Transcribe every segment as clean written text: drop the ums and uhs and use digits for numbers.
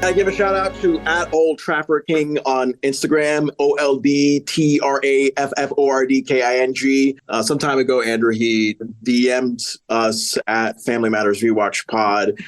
I give a shout out to at Old Trapper King on Instagram, OldTrafforkking. Some time ago, Andrew, he DM'd us at Family Matters Rewatch Pod.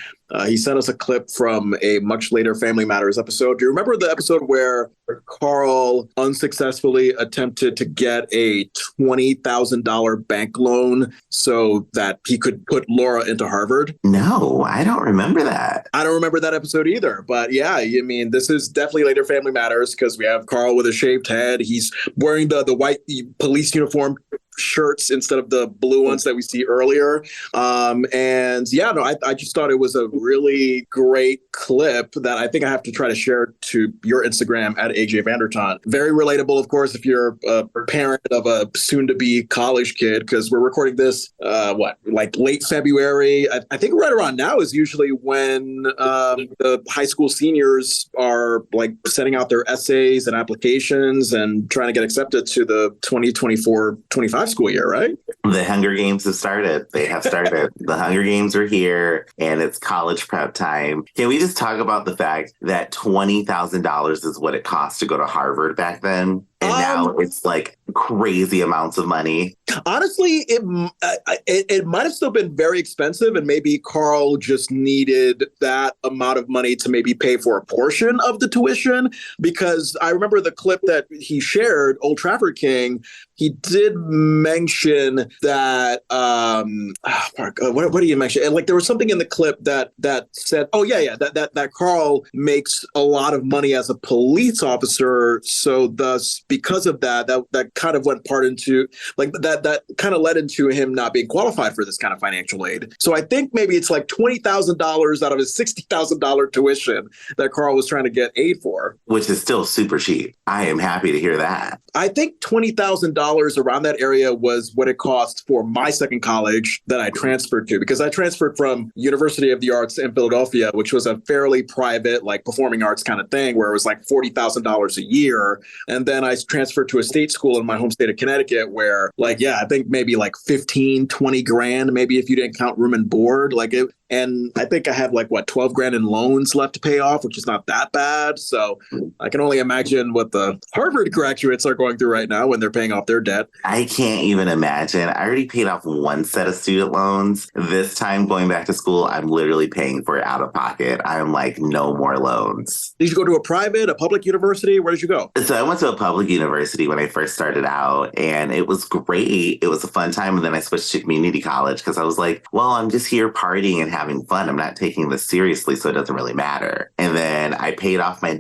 He sent us a clip from a much later Family Matters episode. Do you remember the episode where Carl unsuccessfully attempted to get a $20,000 bank loan so that he could put Laura into Harvard? No, I don't remember that. I don't remember that episode either. But yeah, I mean, this is definitely later Family Matters because we have Carl with a shaved head. He's wearing the white police uniform shirts instead of the blue ones that we see earlier. And yeah, no, I just thought it was a really great clip that I think I have to try to share to your Instagram at Ajay Vandertunt. Very relatable, of course, if you're a parent of a soon-to-be college kid, because we're recording this, like late February. I think right around now is usually when the high school seniors are like sending out their essays and applications and trying to get accepted to the 2024-25 school year, right? The Hunger Games have started. They have started. The Hunger Games are here, and it's college prep time. Can we just talk about the fact that $20,000 is what it cost to go to Harvard back then? And now it's like crazy amounts of money. Honestly, it might have still been very expensive, and maybe Carl just needed that amount of money to maybe pay for a portion of the tuition. Because I remember the clip that he shared, Old Trafford King, he did mention that, what do you mention? And like there was something in the clip that said, that Carl makes a lot of money as a police officer, so thus because of that kind of went part into like that kind of led into him not being qualified for this kind of financial aid. So I think maybe it's like $20,000 out of his $60,000 tuition that Carl was trying to get aid for, which is still super cheap. I am happy to hear that. I think $20,000 around that area was what it cost for my second college that I transferred to, because I transferred from University of the Arts in Philadelphia, which was a fairly private, like performing arts kind of thing, where it was like $40,000 a year. And then I transferred to a state school in my home state of Connecticut where like, yeah, I think maybe like 15, 20 grand, maybe if you didn't count room and board, like it. And I think I have like, 12 grand in loans left to pay off, which is not that bad. So I can only imagine what the Harvard graduates are going through right now when they're paying off their debt. I can't even imagine. I already paid off one set of student loans. This time going back to school, I'm literally paying for it out of pocket. I'm like, no more loans. Did you go to a private, a public university? Where did you go? So I went to a public university when I first started out, and it was great. It was a fun time. And then I switched to community college because I was like, well, I'm just here partying and having fun. I'm not taking this seriously, so it doesn't really matter. And then I paid off my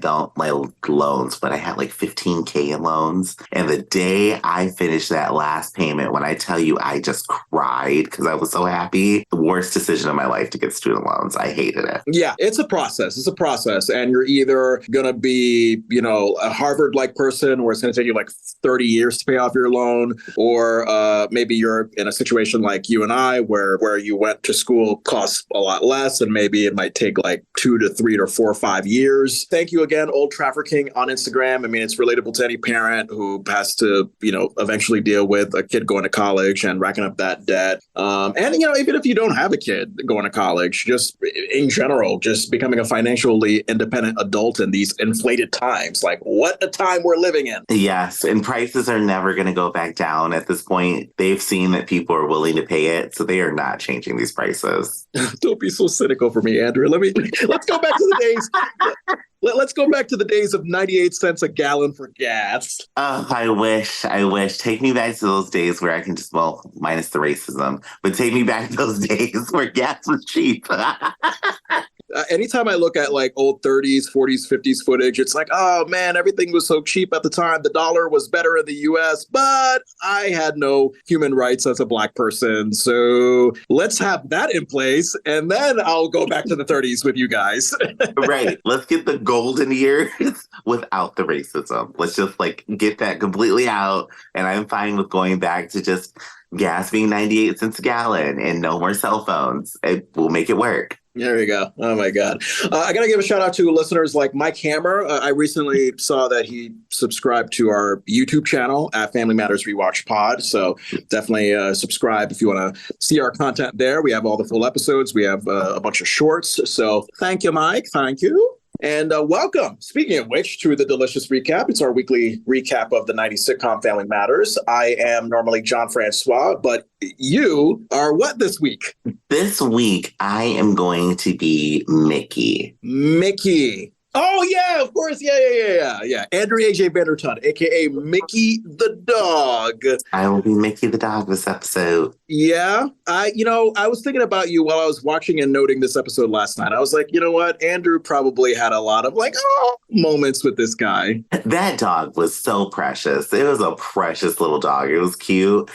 loans, but I had like $15K in loans. And the day I finished that last payment, when I tell you I just cried because I was so happy, the worst decision of my life to get student loans. I hated it. Yeah, it's a process. It's a process. And you're either going to be, a Harvard-like person where it's going to take you like 30 years to pay off your loan, or maybe you're in a situation like you and I where you went to school costs a lot less, and maybe it might take like 2 to 3 or 4 or 5 years. Thank you again, Old Trafford King on Instagram. I mean, it's relatable to any parent who has to, eventually deal with a kid going to college and racking up that debt. And, even if you don't have a kid going to college, just in general, just becoming a financially independent adult in these inflated times. Like, what a time we're living in. Yes. And prices are never going to go back down at this point. They've seen that people are willing to pay it, so they are not changing these prices. Don't be so cynical for me, Andrew. Let's go back to the days. Let's go back to the days of 98 cents a gallon for gas. Oh, I wish. Take me back to those days where I can just, minus the racism, but take me back to those days where gas was cheap. Anytime I look at like old 30s, 40s, 50s footage, it's like, oh man, everything was so cheap at the time. The dollar was better in the US, but I had no human rights as a Black person. So let's have that in place. And then I'll go back to the 30s with you guys. Right. Let's get the golden years without the racism. Let's just like get that completely out. And I'm fine with going back to just gas being 98 cents a gallon and no more cell phones. We'll make it work. There we go. Oh, my God. I got to give a shout out to listeners like Mike Hammer. I recently saw that he subscribed to our YouTube channel at Family Matters Rewatch Pod. So definitely subscribe if you want to see our content there. We have all the full episodes. We have a bunch of shorts. So thank you, Mike. Thank you. And welcome, speaking of which, to the Delicious Recap. It's our weekly recap of the 90s sitcom Family Matters. I am normally Jon Francois, but you are what this week? This week, I am going to be Mickey. Mickey. Oh, yeah, of course. Yeah. Andrew Ajay Vandertunt, a.k.a. Mickey the dog. I will be Mickey the dog this episode. Yeah. I was thinking about you while I was watching and noting this episode last night. I was like, you know what? Andrew probably had a lot of moments with this guy. That dog was so precious. It was a precious little dog. It was cute.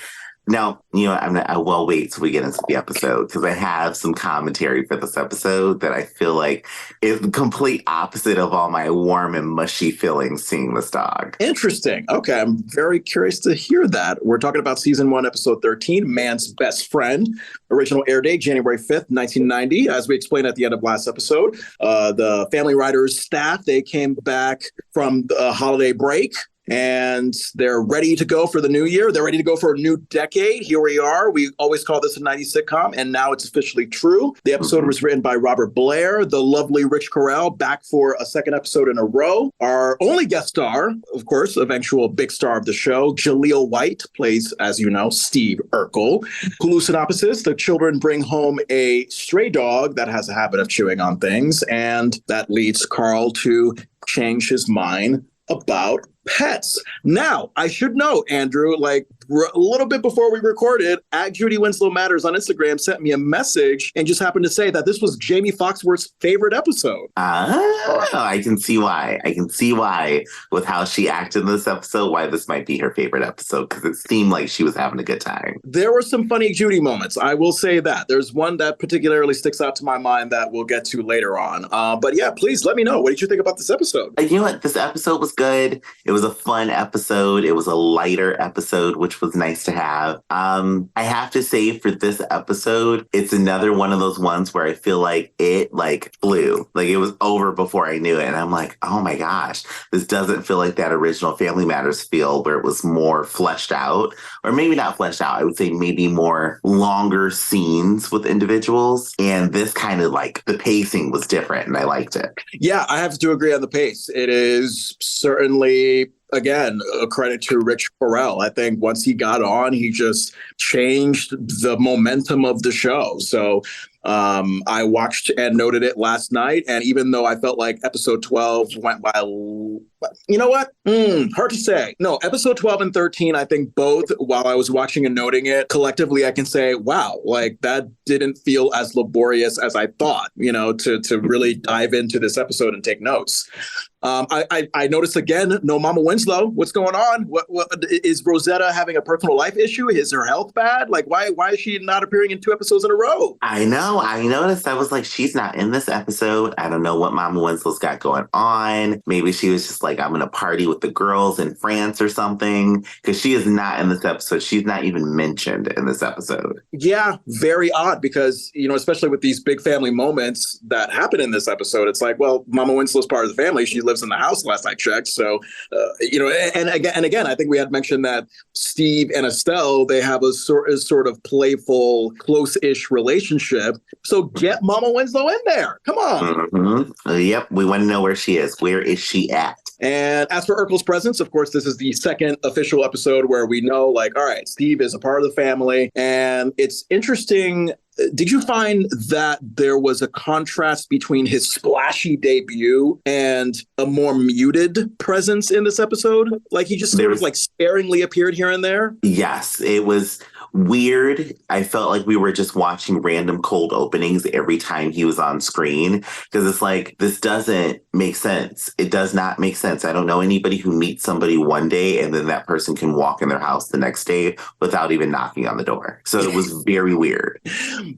Now, I will wait till we get into the episode because I have some commentary for this episode that I feel like is the complete opposite of all my warm and mushy feelings seeing this dog. Interesting. Okay, I'm very curious to hear that. We're talking about season 1, episode 13, Man's Best Friend. Original air date, January 5th, 1990. As we explained at the end of last episode, the Family Writers staff, they came back from the holiday break. And they're ready to go for the new year. They're ready to go for a new decade. Here we are. We always call this a 90s sitcom, and now it's officially true. The episode was written by Robert Blair, the lovely Rich Correll, back for a second episode in a row. Our only guest star, of course, eventual big star of the show, Jaleel White, plays, as you know, Steve Urkel. Hallucinopsis, the children bring home a stray dog that has a habit of chewing on things, and that leads Carl to change his mind about pets. Now, I should know, Andrew, a little bit before we recorded, at Judy Winslow Matters on Instagram sent me a message and just happened to say that this was Jamie Foxworth's favorite episode. I can see why. With how she acted in this episode, why this might be her favorite episode, because it seemed like she was having a good time. There were some funny Judy moments. I will say that. There's one that particularly sticks out to my mind that we'll get to later on. But yeah, please let me know. What did you think about this episode? You know what? This episode was good. It was a fun episode. It was a lighter episode, which was nice to have. I have to say for this episode, it's another one of those ones where I feel like it flew. It was over before I knew it. And I'm like, oh my gosh, this doesn't feel like that original Family Matters feel where it was more fleshed out, or maybe not fleshed out. I would say maybe more longer scenes with individuals. And this kind of the pacing was different and I liked it. Yeah, I have to agree on the pace. It is certainly, again, a credit to Rich Correll. I think once he got on, he just changed the momentum of the show. So I watched and noted it last night. And even though I felt like episode 12 went by, you know what? Hard to say. No, episode 12 and 13, I think both, while I was watching and noting it, collectively, I can say, wow, that didn't feel as laborious as I thought, to really dive into this episode and take notes. I noticed again, no Mama Winslow. What's going on? What is Rosetta having a personal life issue? Is her health bad? Why is she not appearing in 2 episodes in a row? I know. I noticed. I was like, she's not in this episode. I don't know what Mama Winslow's got going on. Maybe she was just like, I'm going to party with the girls in France or something, because she is not in this episode. She's not even mentioned in this episode. Yeah, very odd, because, especially with these big family moments that happen in this episode, it's like, well, Mama Winslow's part of the family. She lives in the house last I checked. So, and again, I think we had mentioned that Steve and Estelle, they have a sort of playful, close-ish relationship. So get Mama Winslow in there. Come on. Mm-hmm. Yep. We want to know where she is. Where is she at? And as for Urkel's presence, of course, this is the second official episode where we know, all right, Steve is a part of the family. And it's interesting. Did you find that there was a contrast between his splashy debut and a more muted presence in this episode? He just sort of sparingly appeared here and there? Yes, it was weird. I felt like we were just watching random cold openings every time he was on screen, because it's this doesn't make sense. It does not make sense. I don't know anybody who meets somebody one day and then that person can walk in their house the next day without even knocking on the door. So it was very weird.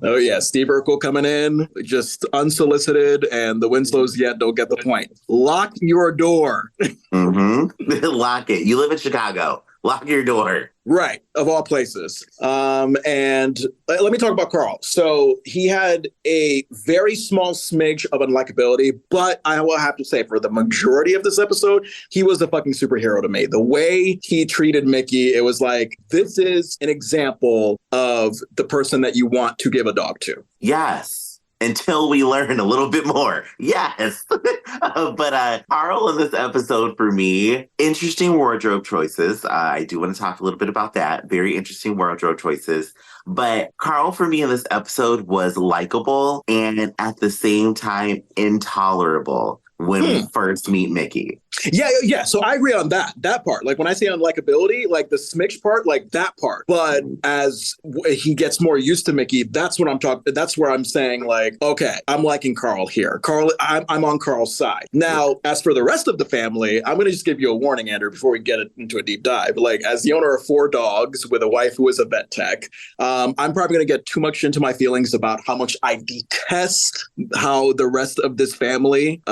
Oh, yeah. Steve Urkel coming in, just unsolicited, and the Winslows yet don't get the point. Lock your door. Lock it. You live in Chicago. Lock your door. Right, of all places. And let me talk about Carl. So he had a very small smidge of unlikability, but I will have to say, for the majority of this episode, he was a fucking superhero to me. The way he treated Mickey, it was like, this is an example of the person that you want to give a dog to. Yes. until we learn a little bit more. Yes. But Carl in this episode for me, interesting wardrobe choices. I do want to talk a little bit about that. Very interesting wardrobe choices. But Carl for me in this episode was likable and at the same time intolerable when we first meet Mickey. Yeah. So I agree on that part. Like when I say unlikability, like the smidge part, like that part. But as he gets more used to Mickey, that's what I'm talking. That's where I'm saying like, okay, I'm liking Carl here. Carl, I'm on Carl's side. Now, as for the rest of the family, I'm going to just give you a warning, Andrew, before we get into a deep dive. Like as the owner of 4 dogs with a wife who is a vet tech, I'm probably going to get too much into my feelings about how much I detest how the rest of this family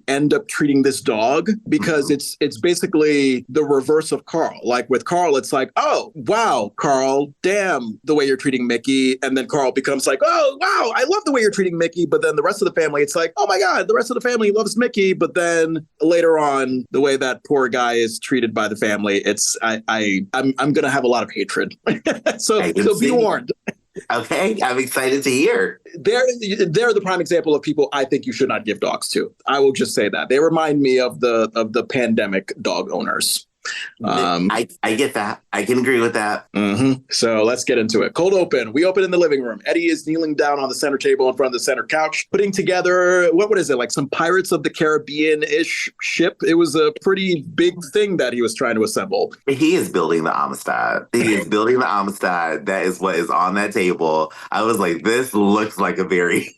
end up treating this dog. Because it's basically the reverse of Carl. Like with Carl, it's like, oh, wow, Carl, damn the way you're treating Mickey. And then Carl becomes like, oh, wow, I love the way you're treating Mickey. But then the rest of the family, it's like, oh my God, the rest of the family loves Mickey. But then later on, the way that poor guy is treated by the family, it's I'm going to have a lot of hatred. so be warned. Okay, I'm excited to hear. They're the prime example of people I think you should not give dogs to. I will just say that. They remind me of the pandemic dog owners. I get that. I can agree with that. Mm-hmm. So let's get into it. Cold open. We open in the living room. Eddie is kneeling down on the center table in front of the center couch, putting together, what is it, like some Pirates of the Caribbean-ish ship? It was a pretty big thing that he was trying to assemble. He is building the Amistad. He is building the Amistad. That is what is on that table. I was like, this looks like a very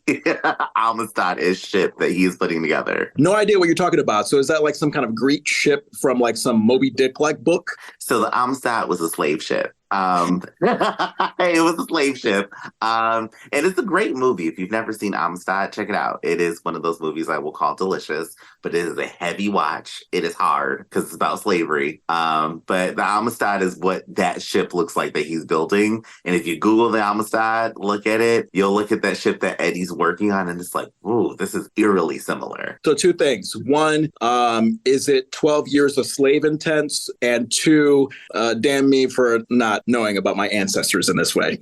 Amistad-ish ship that he is putting together. No idea what you're talking about. So is that like some kind of Greek ship from like some Moby Dick-like book? So the Amistad was a slave ship. It was a slave ship. And it's a great movie. If you've never seen Amistad, check it out. It is one of those movies I will call delicious, but it is a heavy watch. It is hard because it's about slavery. But the Amistad is what that ship looks like that he's building. And if you Google the Amistad, look at it, you'll look at that ship that Eddie's working on, and it's like, ooh, this is eerily similar. So 2 things. 1, is it 12 years of slave intense? And 2, damn me for not knowing about my ancestors in this way.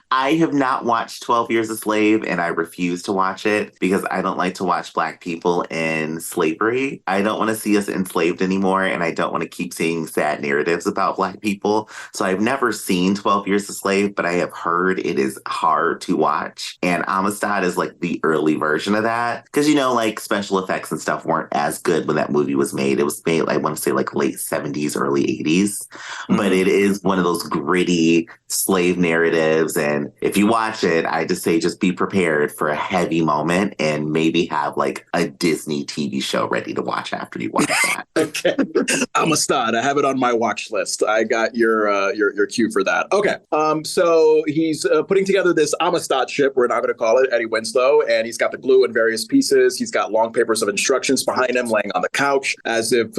I have not watched 12 Years a Slave, and I refuse to watch it because I don't like to watch Black people in slavery. I don't want to see us enslaved anymore, and I don't want to keep seeing sad narratives about Black people. So I've never seen 12 Years a Slave, but I have heard it is hard to watch. And Amistad is like the early version of that. Because, you know, like special effects and stuff weren't as good when that movie was made. It was made, I want to say, like late 70s, early 80s. Mm-hmm. But it is one of those gritty slave narratives. And if you watch it, I just say just be prepared for a heavy moment and maybe have like a Disney TV show ready to watch after you watch that. Okay. Amistad. I have it on my watch list. I got your cue for that. Okay. So he's putting together this Amistad ship, we're not going to call it, Eddie Winslow, and he's got the glue in various pieces. He's got long papers of instructions behind him laying on the couch as if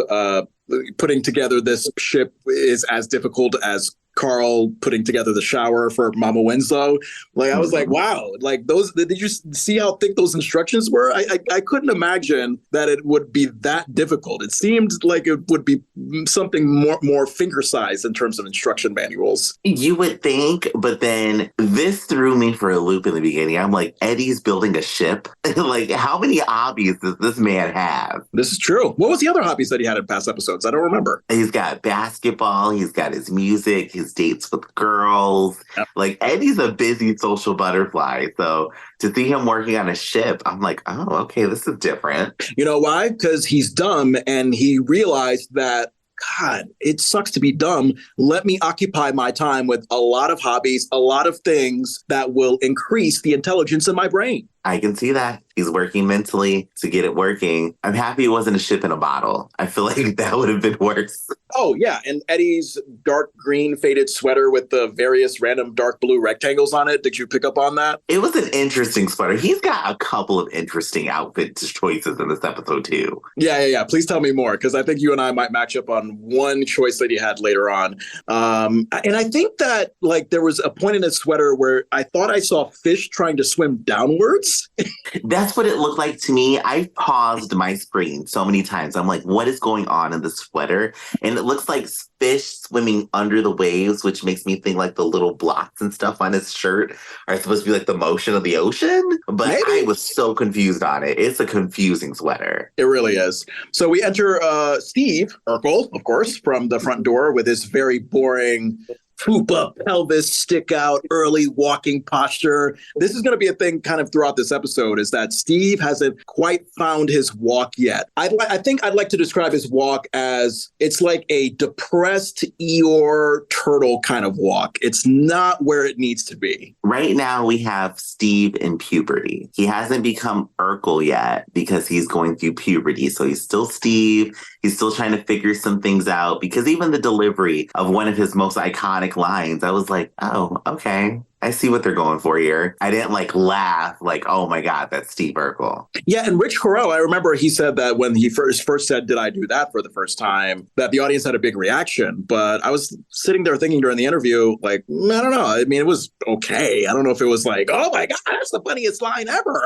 putting together this ship is as difficult as Carl putting together the shower for Mama Winslow. Like, I was like, wow, like those, did you see how thick those instructions were? I couldn't imagine that it would be that difficult. It seemed like it would be something more finger sized in terms of instruction manuals. You would think, but then this threw me for a loop in the beginning. I'm like, Eddie's building a ship. Like, how many hobbies does this man have? This is true. What was the other hobbies that he had in past episodes? I don't remember. He's got basketball. He's got his music, his dates with girls. Yep. Like, Eddie's a busy social butterfly. So to see him working on a ship, I'm like, oh, okay, this is different. You know why? Because he's dumb and he realized that, God, it sucks to be dumb. Let me occupy my time with a lot of hobbies, a lot of things that will increase the intelligence in my brain. I can see that. He's working mentally to get it working. I'm happy it wasn't a ship in a bottle. I feel like that would have been worse. Oh, yeah. And Eddie's dark green faded sweater with the various random dark blue rectangles on it. Did you pick up on that? It was an interesting sweater. He's got a couple of interesting outfit choices in this episode, too. Yeah. Please tell me more, because I think you and I might match up on one choice that he had later on. And I think that, like, there was a point in his sweater where I thought I saw fish trying to swim downwards. Yes. That's what it looked like to me. I paused my screen so many times. I'm like, what is going on in this sweater? And it looks like fish swimming under the waves, which makes me think like the little blocks and stuff on his shirt are supposed to be like the motion of the ocean. But Maybe. I was so confused on it. It's a confusing sweater. It really is. So we enter Steve Urkel, of course, from the front door with his very boring poop up, pelvis stick out, early walking posture. This is going to be a thing kind of throughout this episode, is that Steve hasn't quite found his walk yet. I think I'd like to describe his walk as it's like a depressed Eeyore turtle kind of walk. It's not where it needs to be. Right now we have Steve in puberty. He hasn't become Urkel yet because he's going through puberty. So he's still Steve. He's still trying to figure some things out, because even the delivery of one of his most iconic lines, I was like, oh, okay. I see what they're going for here. I didn't like laugh like, oh my God, that's Steve Urkel. Yeah, and Rich Correll, I remember he said that when he first said, did I do that for the first time, that the audience had a big reaction. But I was sitting there thinking during the interview, like, I don't know. I mean, it was okay. I don't know if it was like, oh my God, that's the funniest line ever.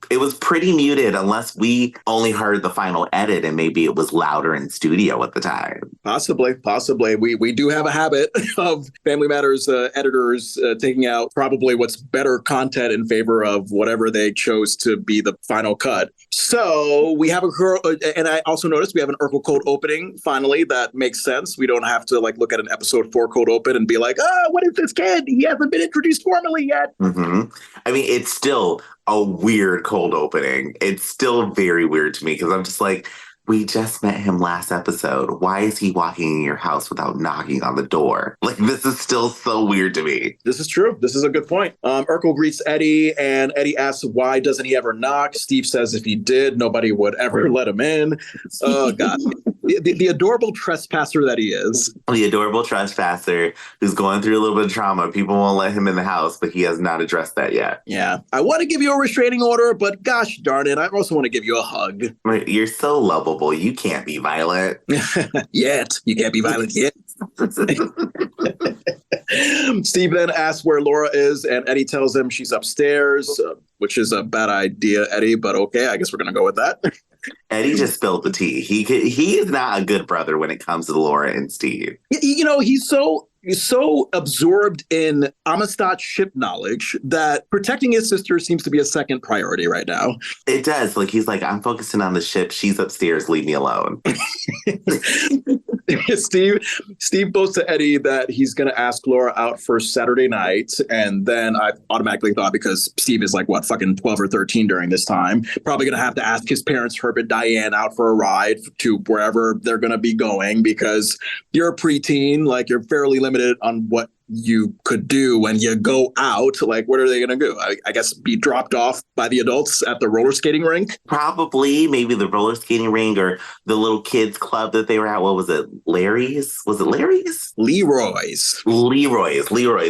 It was pretty muted, unless we only heard the final edit and maybe it was louder in studio at the time. Possibly. We do have a habit of Family Matters editors taking out probably what's better content in favor of whatever they chose to be the final cut. So we have and I also noticed we have an Urkel cold opening. Finally, that makes sense. We don't have to like look at an episode 4 cold open and be like, oh, what is this kid? He hasn't been introduced formally yet. Mm-hmm. I mean, it's still a weird cold opening. It's still very weird to me, because I'm just like, we just met him last episode. Why is he walking in your house without knocking on the door? Like, this is still so weird to me. This is true. This is a good point. Urkel greets Eddie, and Eddie asks, why doesn't he ever knock? Steve says if he did, nobody would ever let him in. Oh, God. The adorable trespasser that he is. The adorable trespasser who's going through a little bit of trauma. People won't let him in the house, but he has not addressed that yet. Yeah. I want to give you a restraining order, but gosh darn it, I also want to give you a hug. You're so lovable. You can't be violent. Yet. You can't be violent yet. Steve then asks where Laura is, and Eddie tells him she's upstairs, which is a bad idea, Eddie, but okay, I guess we're going to go with that. Eddie just spilled the tea. He is not a good brother when it comes to Laura and Steve. You know, he's so absorbed in Amistad ship knowledge that protecting his sister seems to be a second priority right now. It does. Like, he's like, I'm focusing on the ship. She's upstairs. Leave me alone. Steve boasts to Eddie that he's going to ask Laura out for Saturday night. And then I automatically thought, because Steve is like, what, fucking 12 or 13 during this time, probably going to have to ask his parents, Herb and Diane, out for a ride to wherever they're going to be going, because you're a preteen, like you're fairly limited on what you could do when you go out. Like, what are they going to do? I guess be dropped off by the adults at the roller skating rink? Probably. Maybe the roller skating rink or the little kids club that they were at. What was it? Larry's? Was it Larry's? Leroy's.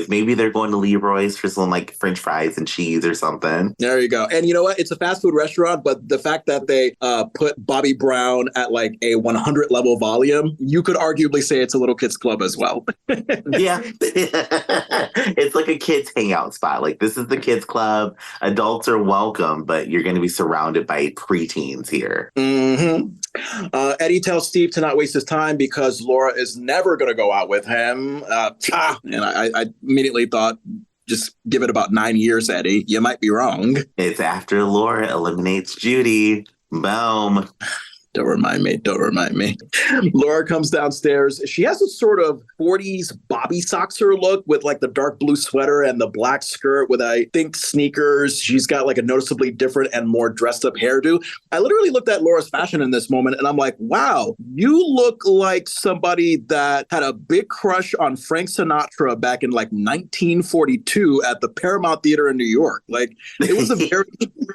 Maybe they're going to Leroy's for some like French fries and cheese or something. There you go. And you know what? It's a fast food restaurant, but the fact that they put Bobby Brown at like a 100 level volume, you could arguably say it's a little kids club as well. Yeah. It's like a kids hangout spot. Like, this is the kids club. Adults are welcome, but you're going to be surrounded by preteens here. Mm-hmm. Eddie tells Steve to not waste his time because Laura is never going to go out with him. And I immediately thought, just give it about 9 years, Eddie. You might be wrong. It's after Laura eliminates Judy. Boom. Don't remind me. Laura comes downstairs. She has a sort of 40s Bobby Soxer look with like the dark blue sweater and the black skirt with, I think, sneakers. She's got like a noticeably different and more dressed up hairdo. I literally looked at Laura's fashion in this moment and I'm like, wow, you look like somebody that had a big crush on Frank Sinatra back in like 1942 at the Paramount Theater in New York. Like, it was a very,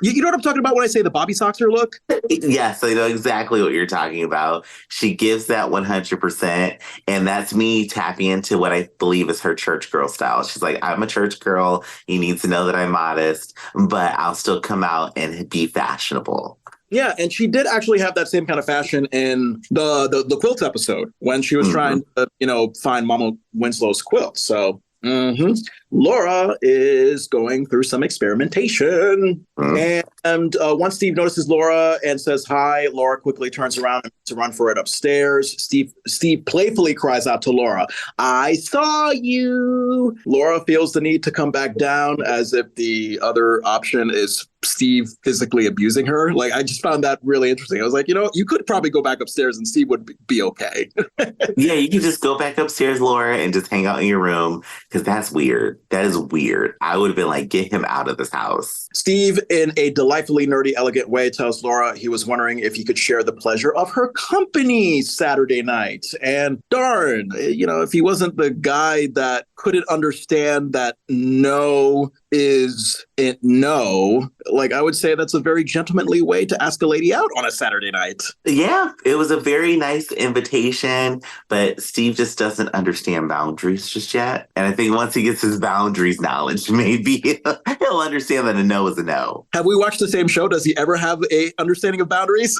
you know what I'm talking about when I say the Bobby Soxer look? Yes, I know exactly what you're talking about. She gives that 100%, and that's me tapping into what I believe is her church girl style. She's like, I'm a church girl. You need to know that I'm modest, but I'll still come out and be fashionable. Yeah, and she did actually have that same kind of fashion in the quilt episode when she was trying to, find Mama Winslow's quilt. So Mm-hmm. Laura is going through some experimentation. And once Steve notices Laura and says hi, Laura quickly turns around to run for it upstairs. Steve playfully cries out to Laura, "I saw you." Laura feels the need to come back down, as if the other option is Steve physically abusing her. Like, I just found that really interesting. I was like, you could probably go back upstairs and Steve would be okay. Yeah, you can just go back upstairs, Laura, and just hang out in your room, because that's weird. That is weird. I would have been like, get him out of this house. Steve, in a delightfully nerdy, elegant way, tells Laura he was wondering if he could share the pleasure of her company Saturday night. And darn, if he wasn't the guy that couldn't understand that no is no, like, I would say that's a very gentlemanly way to ask a lady out on a Saturday night. Yeah, it was a very nice invitation, but Steve just doesn't understand boundaries just yet. And I think once he gets his boundaries knowledge, maybe he'll understand that a no is a no. Have we watched the same show? Does he ever have a understanding of boundaries?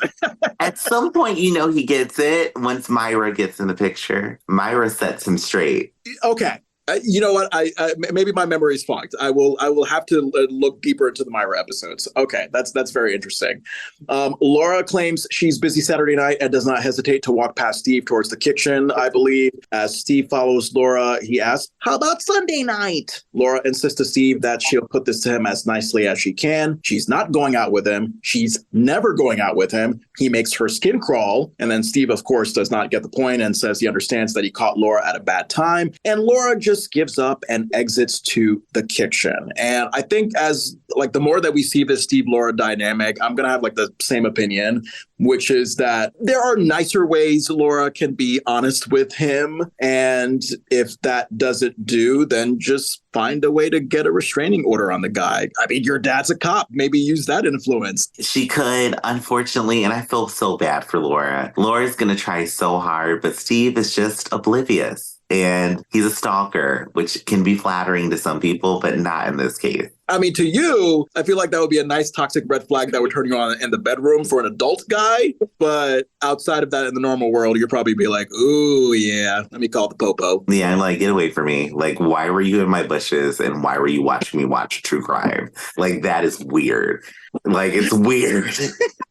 At some point, he gets it once Myra gets in the picture. Myra sets him straight. Okay. You know what? I maybe my memory is fogged. I will have to look deeper into the Myra episodes. Okay, that's very interesting. Laura claims she's busy Saturday night and does not hesitate to walk past Steve towards the kitchen. I believe as Steve follows Laura, he asks, "How about Sunday night?" Laura insists to Steve that she'll put this to him as nicely as she can. She's not going out with him. She's never going out with him. He makes her skin crawl, and then Steve, of course, does not get the point and says he understands that he caught Laura at a bad time, and Laura just gives up and exits to the kitchen. And I think as the more that we see this Steve Laura dynamic, I'm gonna have the same opinion, which is that there are nicer ways Laura can be honest with him, and if that doesn't do, then just find a way to get a restraining order on the guy. I mean, your dad's a cop. Maybe use that influence. She could, unfortunately, and I feel so bad for Laura. Laura's gonna try so hard, but Steve is just oblivious. And he's a stalker, which can be flattering to some people, but not in this case. I mean, to you, I feel like that would be a nice toxic red flag that would turn you on in the bedroom for an adult guy. But outside of that, in the normal world, you'd probably be like, "Ooh, yeah, let me call the popo." Yeah, I'm like, get away from me. Like, why were you in my bushes and why were you watching me watch true crime? Like, that is weird. Like, it's weird.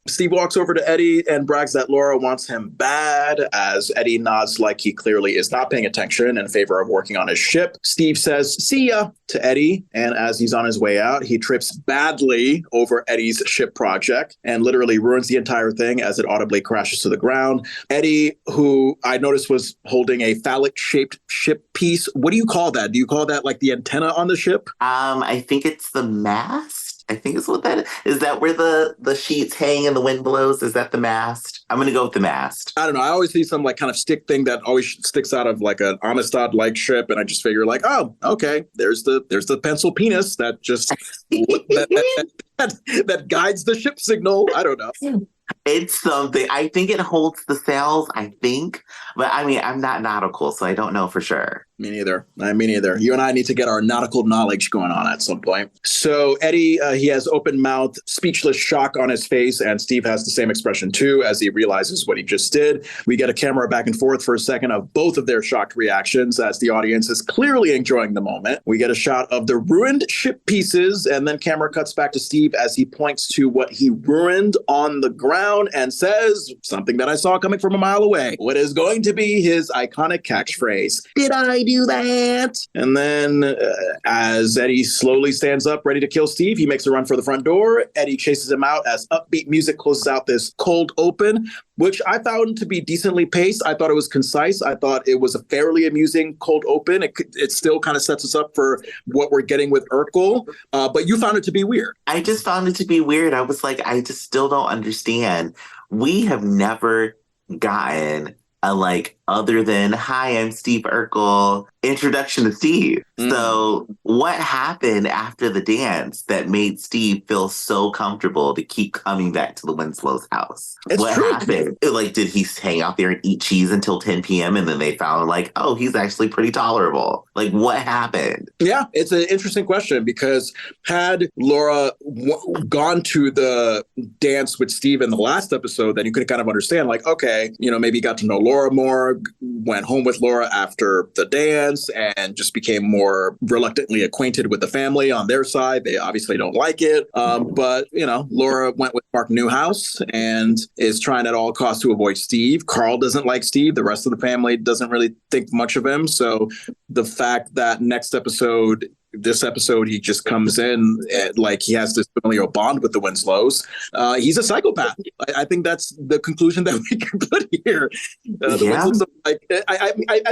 Steve walks over to Eddie and brags that Laura wants him bad, as Eddie nods like he clearly is not paying attention in favor of working on his ship. Steve says, "See ya," to Eddie, and as he's on his way out, he trips badly over Eddie's ship project and literally ruins the entire thing as it audibly crashes to the ground. Eddie, who I noticed was holding a phallic-shaped ship piece. What do you call that? Do you call that the antenna on the ship? I think it's the mast. I think is what that is. Is that where the sheets hang and the wind blows? Is that the mast? I'm going to go with the mast. I don't know. I always see some kind of stick thing that always sticks out of an Amistad-like ship. And I just figure oh, okay, there's the pencil penis that just that guides the ship signal. I don't know. It's something. I think it holds the sails, I think. But I mean, I'm not nautical, so I don't know for sure. Me neither. Me neither. You and I need to get our nautical knowledge going on at some point. So Eddie, he has open mouth, speechless shock on his face, and Steve has the same expression too as he realizes what he just did. We get a camera back and forth for a second of both of their shocked reactions as the audience is clearly enjoying the moment. We get a shot of the ruined ship pieces, and then camera cuts back to Steve as he points to what he ruined on the ground and says something that I saw coming from a mile away. What is going to be his iconic catchphrase? "Did I do that?" And then as Eddie slowly stands up, ready to kill Steve, he makes a run for the front door. Eddie chases him out as upbeat music closes out this cold open, which I found to be decently paced. I thought it was concise. I thought it was a fairly amusing cold open. It still kind of sets us up for what we're getting with Urkel. But you found it to be weird. I just found it to be weird. I was like, I just still don't understand. We have never gotten a other than "Hi, I'm Steve Urkel" introduction to Steve. So what happened after the dance that made Steve feel so comfortable to keep coming back to the Winslows house? What happened? Did he hang out there and eat cheese until 10 p.m. and then they found oh, he's actually pretty tolerable? What happened? Yeah, it's an interesting question because had Laura gone to the dance with Steve in the last episode, then you could kind of understand okay, maybe got to know Laura more, went home with Laura after the dance and just became more reluctantly acquainted with the family on their side. They obviously don't like it. But, Laura went with Mark Newhouse and is trying at all costs to avoid Steve. Carl doesn't like Steve. The rest of the family doesn't really think much of him. So the fact that this episode, he just comes in like he has this familial bond with the Winslows. He's a psychopath. I think that's the conclusion that we can put here. The Winslows, I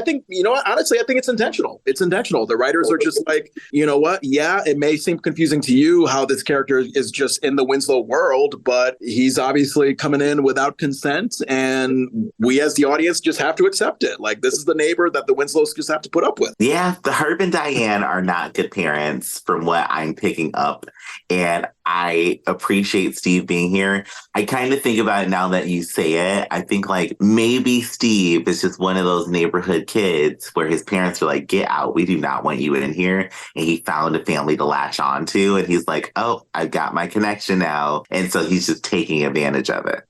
think, honestly, I think it's intentional. It's intentional. The writers are just like, you know what? Yeah, it may seem confusing to you how this character is just in the Winslow world, but he's obviously coming in without consent. And we as the audience just have to accept it. Like, this is the neighbor that the Winslows just have to put up with. Yeah, the Herb and Diane are not good parents from what I'm picking up. And I appreciate Steve being here. I kind of think about it now that you say it. I think like maybe Steve is just one of those neighborhood kids where his parents are like, get out. We do not want you in here. And he found a family to latch on to. And he's like, oh, I've got my connection now. And so he's just taking advantage of it.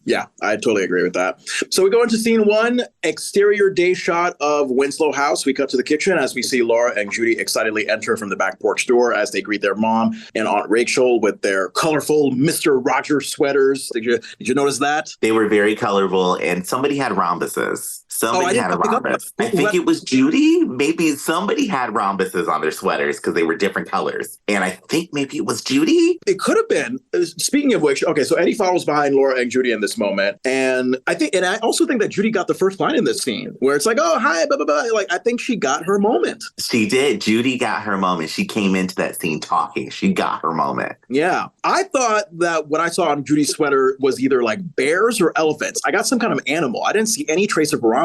Yeah, I totally agree with that. So we go into scene 1, exterior day shot of Winslow House. We cut to the kitchen as we see Laura and Judy excitedly enter from the back porch door as they greet their mom and Aunt Rachel with their colorful Mr. Rogers sweaters. Did you notice that? They were very colorful, and somebody had rhombuses. Somebody had a rhombus. I think it was Judy. Maybe somebody had rhombuses on their sweaters because they were different colors. And I think maybe it was Judy. It could have been. Speaking of which, okay, so Eddie follows behind Laura and Judy in this moment. And I also think that Judy got the first line in this scene where it's like, oh, hi, blah, blah, blah. Like, I think she got her moment. She did. Judy got her moment. She came into that scene talking. She got her moment. Yeah. I thought that what I saw on Judy's sweater was either like bears or elephants. I got some kind of animal. I didn't see any trace of rhombus.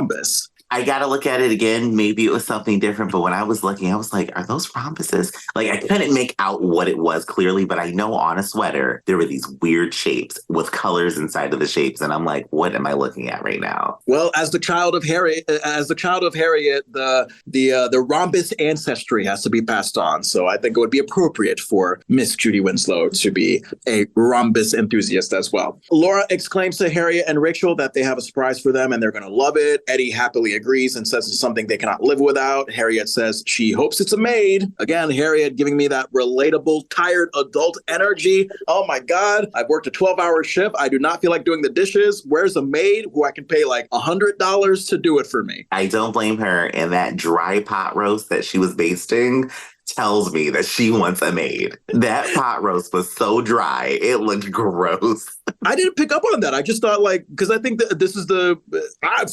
I got to look at it again. Maybe it was something different. But when I was looking, I was like, are those rhombuses? Like, I couldn't make out what it was clearly, but I know on a sweater, there were these weird shapes with colors inside of the shapes. And I'm like, what am I looking at right now? Well, as the child of Harriet, the rhombus ancestry has to be passed on. So I think it would be appropriate for Miss Judy Winslow to be a rhombus enthusiast as well. Laura exclaims to Harriet and Rachel that they have a surprise for them and they're going to love it. Eddie happily agrees and says it's something they cannot live without. Harriet says she hopes it's a maid. Again, Harriet giving me that relatable, tired adult energy. Oh my God, I've worked a 12-hour shift. I do not feel like doing the dishes. Where's a maid who I can pay like $100 to do it for me? I don't blame her. And that dry pot roast that she was basting tells me that she wants a maid. That pot roast was so dry. It looked gross. I didn't pick up on that. I just thought because I think that this is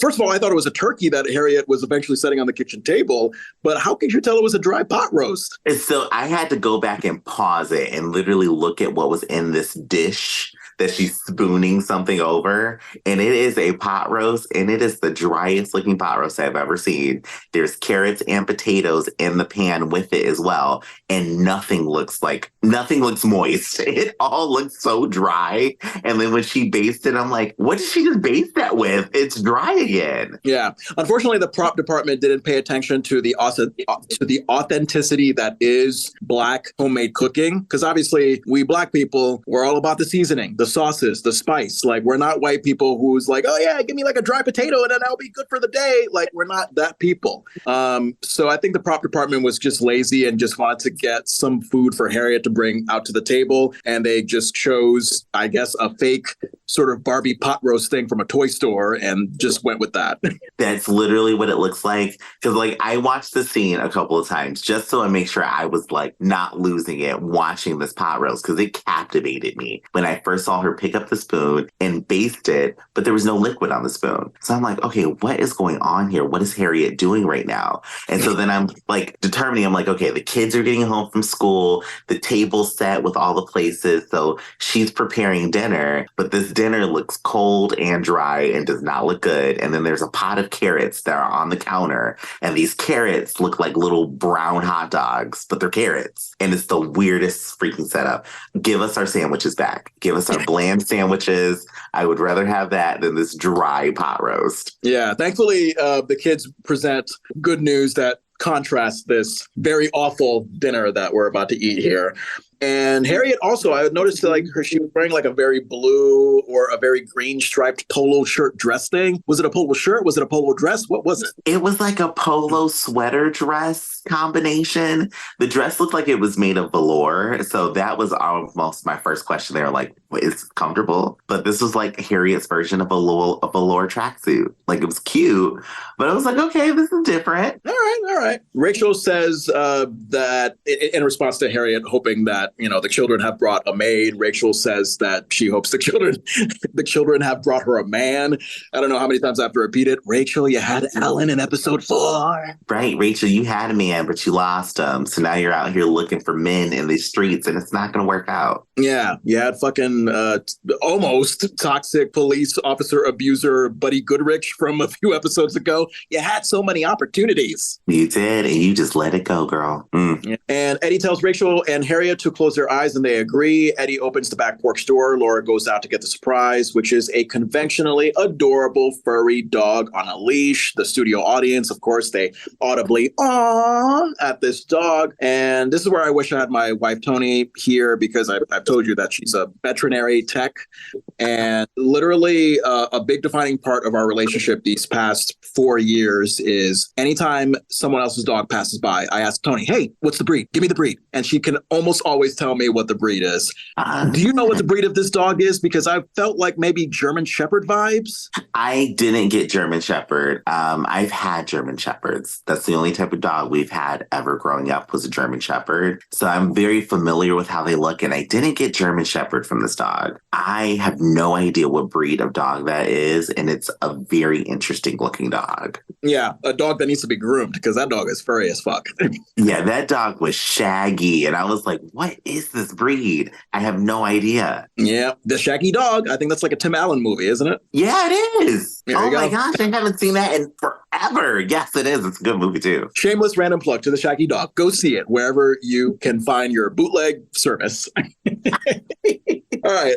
first of all, I thought it was a turkey that Harriet was eventually setting on the kitchen table. But how could you tell it was a dry pot roast? And so I had to go back and pause it and literally look at what was in this dish that she's spooning something over. And it is a pot roast, and it is the driest looking pot roast I've ever seen. There's carrots and potatoes in the pan with it as well. And nothing looks moist. It all looks so dry. And then when she basted it, I'm like, what did she just baste that with? It's dry again. Yeah. Unfortunately, the prop department didn't pay attention to the authenticity that is Black homemade cooking. Because obviously, we Black people, we're all about the seasoning, the sauces, the spice. Like, we're not white people who's like, oh yeah, give me like a dry potato and then I'll be good for the day. Like, we're not that people. So I think the prop department was just lazy and just wanted to get some food for Harriet to bring out to the table. And they just chose, I guess, a fake sort of Barbie pot roast thing from a toy store and just went with that. That's literally what it looks like. Because like I watched the scene a couple of times just so I make sure I was like not losing it watching this pot roast, because it captivated me when I first saw her pick up the spoon and baste it, but there was no liquid on the spoon. So I'm like, okay, what is going on here? What is Harriet doing right now? And so then I'm like determining, I'm like, okay, the kids are getting home from school, the table's set with all the places. So she's preparing dinner, but this dinner looks cold and dry and does not look good. And then there's a pot of carrots that are on the counter. And these carrots look like little brown hot dogs, but they're carrots. And it's the weirdest freaking setup. Give us our sandwiches back. Give us our bland sandwiches. I would rather have that than this dry pot roast. Yeah, thankfully, the kids present good news that contrast this very awful dinner that we're about to eat here. And Harriet also, I noticed like she was wearing like a very blue or a very green striped polo shirt dress thing. Was it a polo shirt? Was it a polo dress? What was it? It was like a polo sweater dress combination. The dress looked like it was made of velour. So that was almost my first question. They were like, is it comfortable? But this was like Harriet's version of a velour tracksuit. Like it was cute, but I was like, okay, this is different. All right. Rachel says that in response to Harriet hoping that, the children have brought a maid, Rachel says that she hopes the children have brought her a man. I don't know how many times I have to repeat it. Rachel, you had Ellen in episode 4. Right, Rachel, you had a man, but you lost him. So now you're out here looking for men in the streets and it's not going to work out. Yeah, you had fucking almost toxic police officer abuser Buddy Goodrich from a few episodes ago. You had so many opportunities. You did, and you just let it go, girl. Yeah. And Eddie tells Rachel and Harriet to close their eyes, and they agree. Eddie opens the back porch door. Laura goes out to get the surprise, which is a conventionally adorable furry dog on a leash. The studio audience, of course, they audibly aww at this dog. And this is where I wish I had my wife, Tony, here, because I've told you that she's a veterinary tech. And literally a big defining part of our relationship these past 4 years is anytime someone else's dog passes by, I ask Tony, hey, what's the breed? Give me the breed. And she can almost always tell me what the breed is. Do you know what the breed of this dog is? Because I felt like maybe German Shepherd vibes. I didn't get German Shepherd. I've had German Shepherds. That's the only type of dog we've had ever growing up was a German Shepherd. So I'm very familiar with how they look, and I didn't get German Shepherd from this dog. I have no idea what breed of dog that is, and it's a very interesting looking dog. Yeah, a dog that needs to be groomed because that dog is furry as fuck. Yeah, that dog was shaggy, and I was like, what is this breed? I have no idea. Yeah, the Shaggy Dog. I think that's like a Tim Allen movie, isn't it? Yeah, it is. Oh my go. gosh, I haven't seen that in forever. Yes, it is. It's a good movie too. Shameless random plug to the Shaggy Dog. Go see it wherever you can find your bootleg service. All right.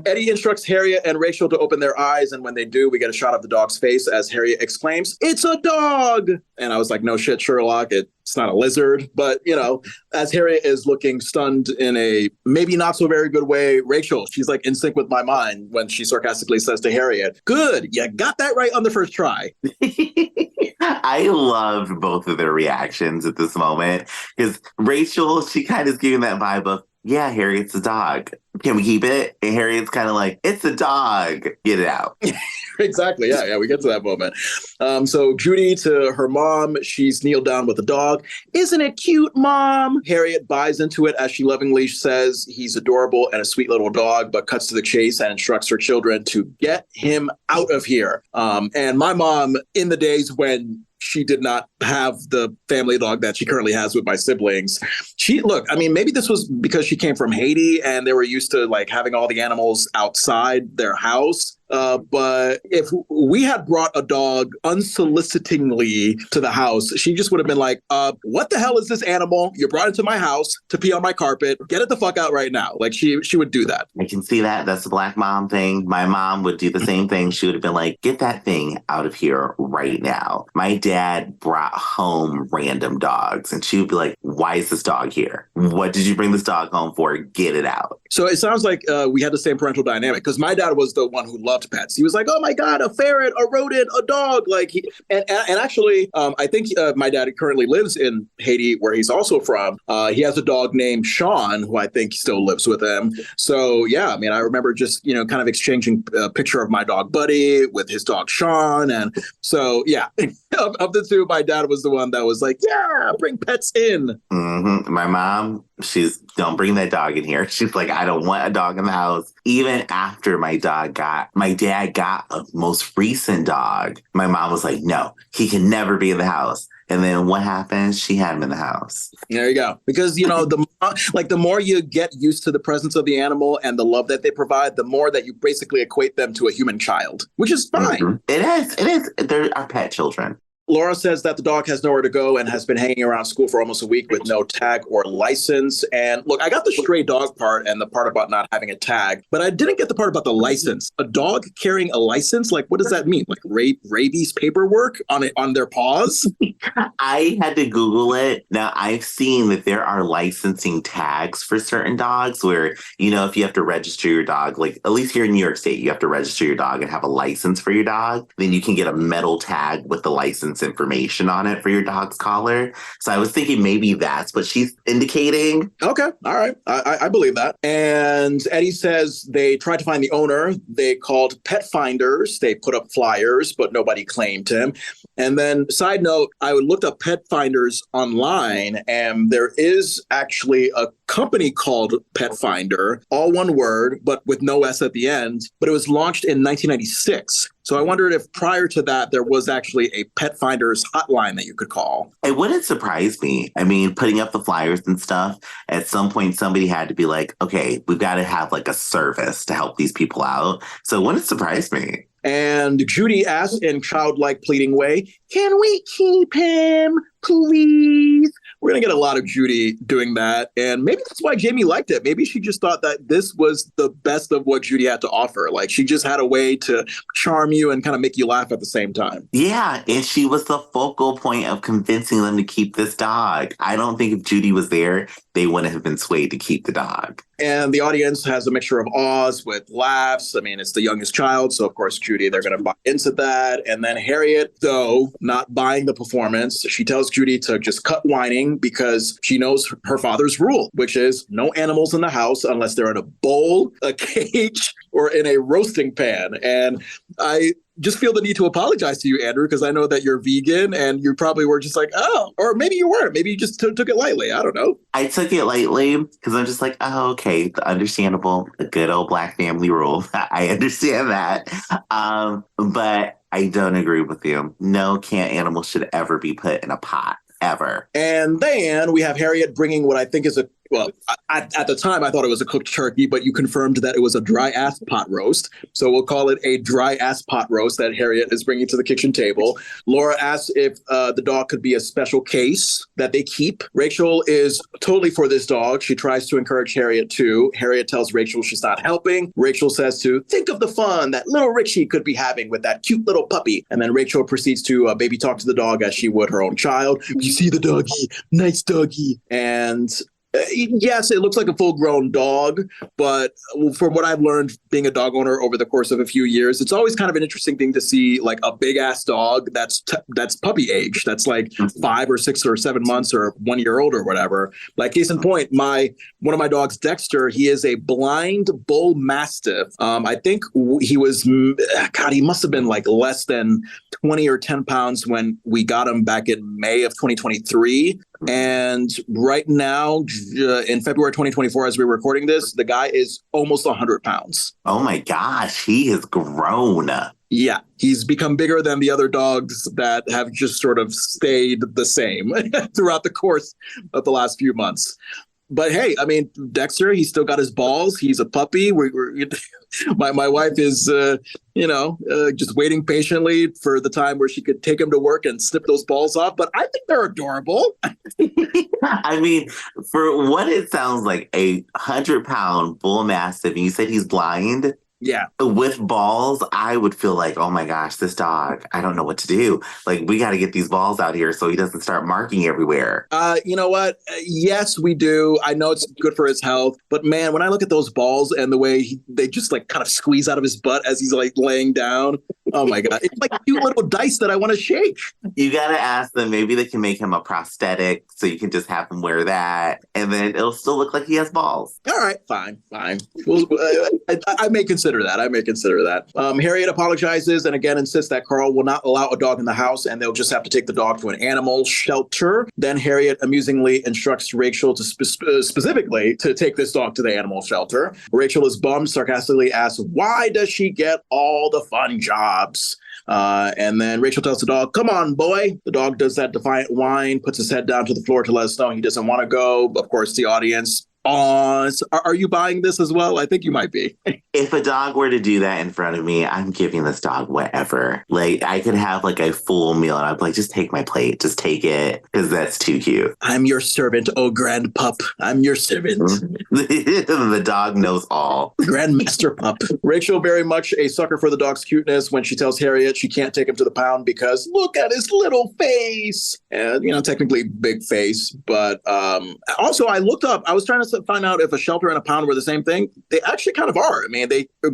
Eddie instructs Harriet and Rachel to open their eyes, and when they do, we get a shot of the dog's face as Harriet exclaims, "It's a dog!" And I was like, no shit, Sherlock. It's not a lizard. But, as Harriet is looking stunned in a maybe not so very good way, Rachel, she's like in sync with my mind when she sarcastically says to Harriet, good, you got that right on the first try. I loved both of their reactions at this moment because Rachel, she kind of is giving that vibe of, yeah, Harriet's a dog. Can we keep it? And Harriet's kind of like, it's a dog. Get it out. Exactly. Yeah, we get to that moment. So Judy to her mom, she's kneeled down with the dog. Isn't it cute, Mom? Harriet buys into it as she lovingly says he's adorable and a sweet little dog, but cuts to the chase and instructs her children to get him out of here. And my mom, in the days when she did not have the family dog that she currently has with my siblings. Maybe this was because she came from Haiti and they were used to like having all the animals outside their house. But if we had brought a dog unsolicitingly to the house, she just would have been like, what the hell is this animal? You brought it to my house to pee on my carpet. Get it the fuck out right now. Like she would do that. I can see that. That's the Black mom thing. My mom would do the same thing. She would have been like, get that thing out of here right now. My dad brought home random dogs and she would be like, why is this dog here? What did you bring this dog home for? Get it out. So it sounds like we had the same parental dynamic because my dad was the one who loved pets. He was like, oh my God, a ferret, a rodent, a dog. And actually, I think my dad currently lives in Haiti where he's also from. He has a dog named Sean, who I think still lives with him. So yeah, I remember just, kind of exchanging a picture of my dog Buddy with his dog Sean. And so, yeah, of the two, my dad was the one that was like, yeah, bring pets in. Mm-hmm. My mom, don't bring that dog in here. She's like, I don't want a dog in the house. Even after my dad got a most recent dog, my mom was like, no, he can never be in the house. And then what happened? She had him in the house. There you go. Because, the more you get used to the presence of the animal and the love that they provide, the more that you basically equate them to a human child, which is fine. Mm-hmm. It is. They're our pet children. Laura says that the dog has nowhere to go and has been hanging around school for almost a week with no tag or license. And look, I got the stray dog part and the part about not having a tag, but I didn't get the part about the license. A dog carrying a license? Like, what does that mean? Like rabies paperwork on their paws? I had to Google it. Now, I've seen that there are licensing tags for certain dogs where, if you have to register your dog, like at least here in New York State, you have to register your dog and have a license for your dog. Then you can get a metal tag with the license information on it for your dog's collar. So I was thinking maybe that's what she's indicating. Okay. All right. I believe that. And Eddie says they tried to find the owner. They called pet finders. They put up flyers, but nobody claimed him. And then, side note, I looked up pet finders online, and there is actually a company called Pet Finder, all one word, but with no S at the end. But it was launched in 1996. So I wondered if prior to that, there was actually a pet finders hotline that you could call. It wouldn't surprise me. I mean, putting up the flyers and stuff, at some point, somebody had to be like, okay, we've got to have like a service to help these people out. So it wouldn't surprise me. And Judy asked in childlike pleading way, can we keep him, please? We're going to get a lot of Judy doing that. And maybe that's why Jamie liked it. Maybe she just thought that this was the best of what Judy had to offer. Like, she just had a way to charm you and kind of make you laugh at the same time. Yeah, and she was the focal point of convincing them to keep this dog. I don't think if Judy was there, they wouldn't have been swayed to keep the dog. And the audience has a mixture of awes with laughs. I mean, it's the youngest child. So, of course, Judy, they're going to buy into that. And then Harriet, though, not buying the performance, she tells Judy to just cut whining because she knows her father's rule, which is no animals in the house unless they're in a bowl, a cage, or in a roasting pan. And I just feel the need to apologize to you, Andrew, because I know that you're vegan and you probably were just like, oh, or maybe you weren't. Maybe you just took it lightly. I don't know. I took it lightly because I'm just like, oh, okay, the understandable, the good old Black family rule. I understand that. But I don't agree with you. No cat animal should ever be put in a pot. Ever. And then we have Harriet bringing what I think is at the time, I thought it was a cooked turkey, but you confirmed that it was a dry ass pot roast. So we'll call it a dry ass pot roast that Harriet is bringing to the kitchen table. Laura asks if the dog could be a special case that they keep. Rachel is totally for this dog. She tries to encourage Harriet too. Harriet tells Rachel she's not helping. Rachel says to think of the fun that little Richie could be having with that cute little puppy. And then Rachel proceeds to baby talk to the dog as she would her own child. You see the doggy, nice doggy. And yes, it looks like a full-grown dog, but from what I've learned being a dog owner over the course of a few years, it's always kind of an interesting thing to see like a big-ass dog that's puppy age, that's like 5 or 6 or 7 months or 1 year old or whatever. Like case in point, one of my dogs, Dexter, he is a blind bull mastiff. I think he must have been like less than 20 or 10 pounds when we got him back in May of 2023. And right now, in February 2024, as we're recording this, the guy is almost 100 pounds. Oh my gosh, he has grown. Yeah, he's become bigger than the other dogs that have just sort of stayed the same throughout the course of the last few months. But hey, I mean, Dexter, he's still got his balls. He's a puppy. My wife is, just waiting patiently for the time where she could take him to work and snip those balls off. But I think they're adorable. I mean, for what it sounds like, 100-pound bull mastiff, and you said he's blind? Yeah. With balls, I would feel like, oh my gosh, this dog, I don't know what to do. Like, we got to get these balls out here so he doesn't start marking everywhere. You know what? Yes, we do. I know it's good for his health. But man, when I look at those balls and the way they just like kind of squeeze out of his butt as he's like laying down. Oh my God. It's like cute little dice that I want to shake. You got to ask them. Maybe they can make him a prosthetic so you can just have him wear that. And then it'll still look like he has balls. All right, fine. Well, I may consider that. Harriet apologizes and again insists that Carl will not allow a dog in the house and they'll just have to take the dog to an animal shelter. Then Harriet amusingly instructs Rachel to specifically to take this dog to the animal shelter. Rachel is bummed, sarcastically asks, why does she get all the fun jobs? And then Rachel tells the dog, come on, boy. The dog does that defiant whine, puts his head down to the floor to let us know he doesn't want to go. Of course, the audience Are you buying this as well? I think you might be. If a dog were to do that in front of me, I'm giving this dog whatever. Like, I could have like a full meal and I'd be like, just take my plate. Just take it because that's too cute. I'm your servant, oh grand pup. I'm your servant. The dog knows all. Grandmaster pup. Rachel, very much a sucker for the dog's cuteness when she tells Harriet she can't take him to the pound because look at his little face. And, technically big face. But also, I looked up, I was trying to find out if a shelter and a pound were the same thing. They actually kind of are. I mean,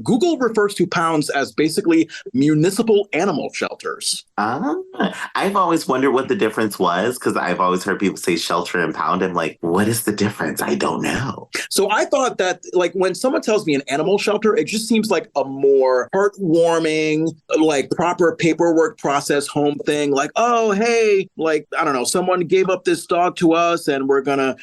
Google refers to pounds as basically municipal animal shelters. I've always wondered what the difference was because I've always heard people say shelter and pound. I'm like, what is the difference? I don't know. So I thought that, like, when someone tells me an animal shelter, it just seems like a more heartwarming, like proper paperwork process home thing. Like, oh, hey, like, I don't know, someone gave up this dog to us and we're going to,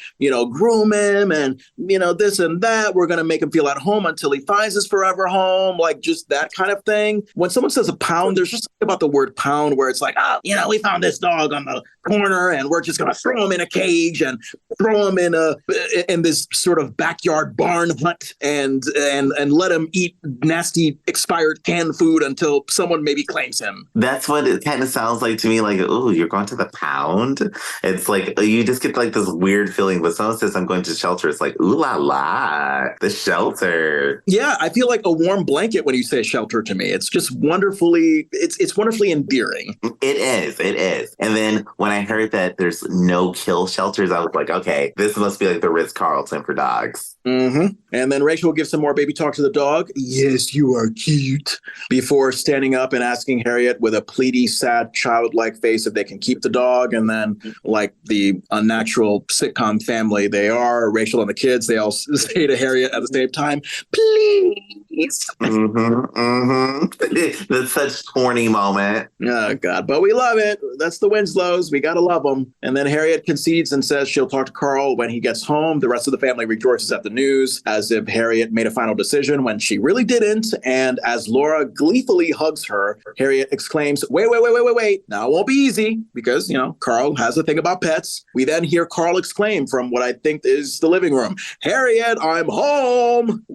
groom him and, this and that. We're going to make him feel at home until he finds his forever home. Like, just that kind of thing. When someone says a pound, there's just something about the word pound where it's like, we found this dog on the corner and we're just going to throw him in a cage and throw him in this sort of backyard barn hut and let him eat nasty expired canned food until someone maybe claims him. That's what it kind of sounds like to me. Like, oh, you're going to the pound? It's like, you just get like this weird feeling. But someone says I'm going to shelter. It's like, ooh la la, the shelter. Yeah, I feel like a warm blanket when you say shelter to me. It's just wonderfully, it's wonderfully endearing. It is. And then when I heard that there's no kill shelters, I was like, okay, this must be like the Ritz-Carlton for dogs. Mm-hmm. And then Rachel gives some more baby talk to the dog. Yes, you are cute. Before standing up and asking Harriet with a pleady, sad, childlike face if they can keep the dog. And then, like the unnatural sitcom family they are, Rachel and the kids, they all say to Harriet at the same time, please. That's such a corny moment. Oh, God. But we love it. That's the Winslows. We got to love them. And then Harriet concedes and says she'll talk to Carl when he gets home. The rest of the family rejoices at the news as if Harriet made a final decision when she really didn't. And as Laura gleefully hugs her, Harriet exclaims, wait. Now it won't be easy because, Carl has a thing about pets. We then hear Carl exclaim from what I think is the living room, Harriet, I'm home.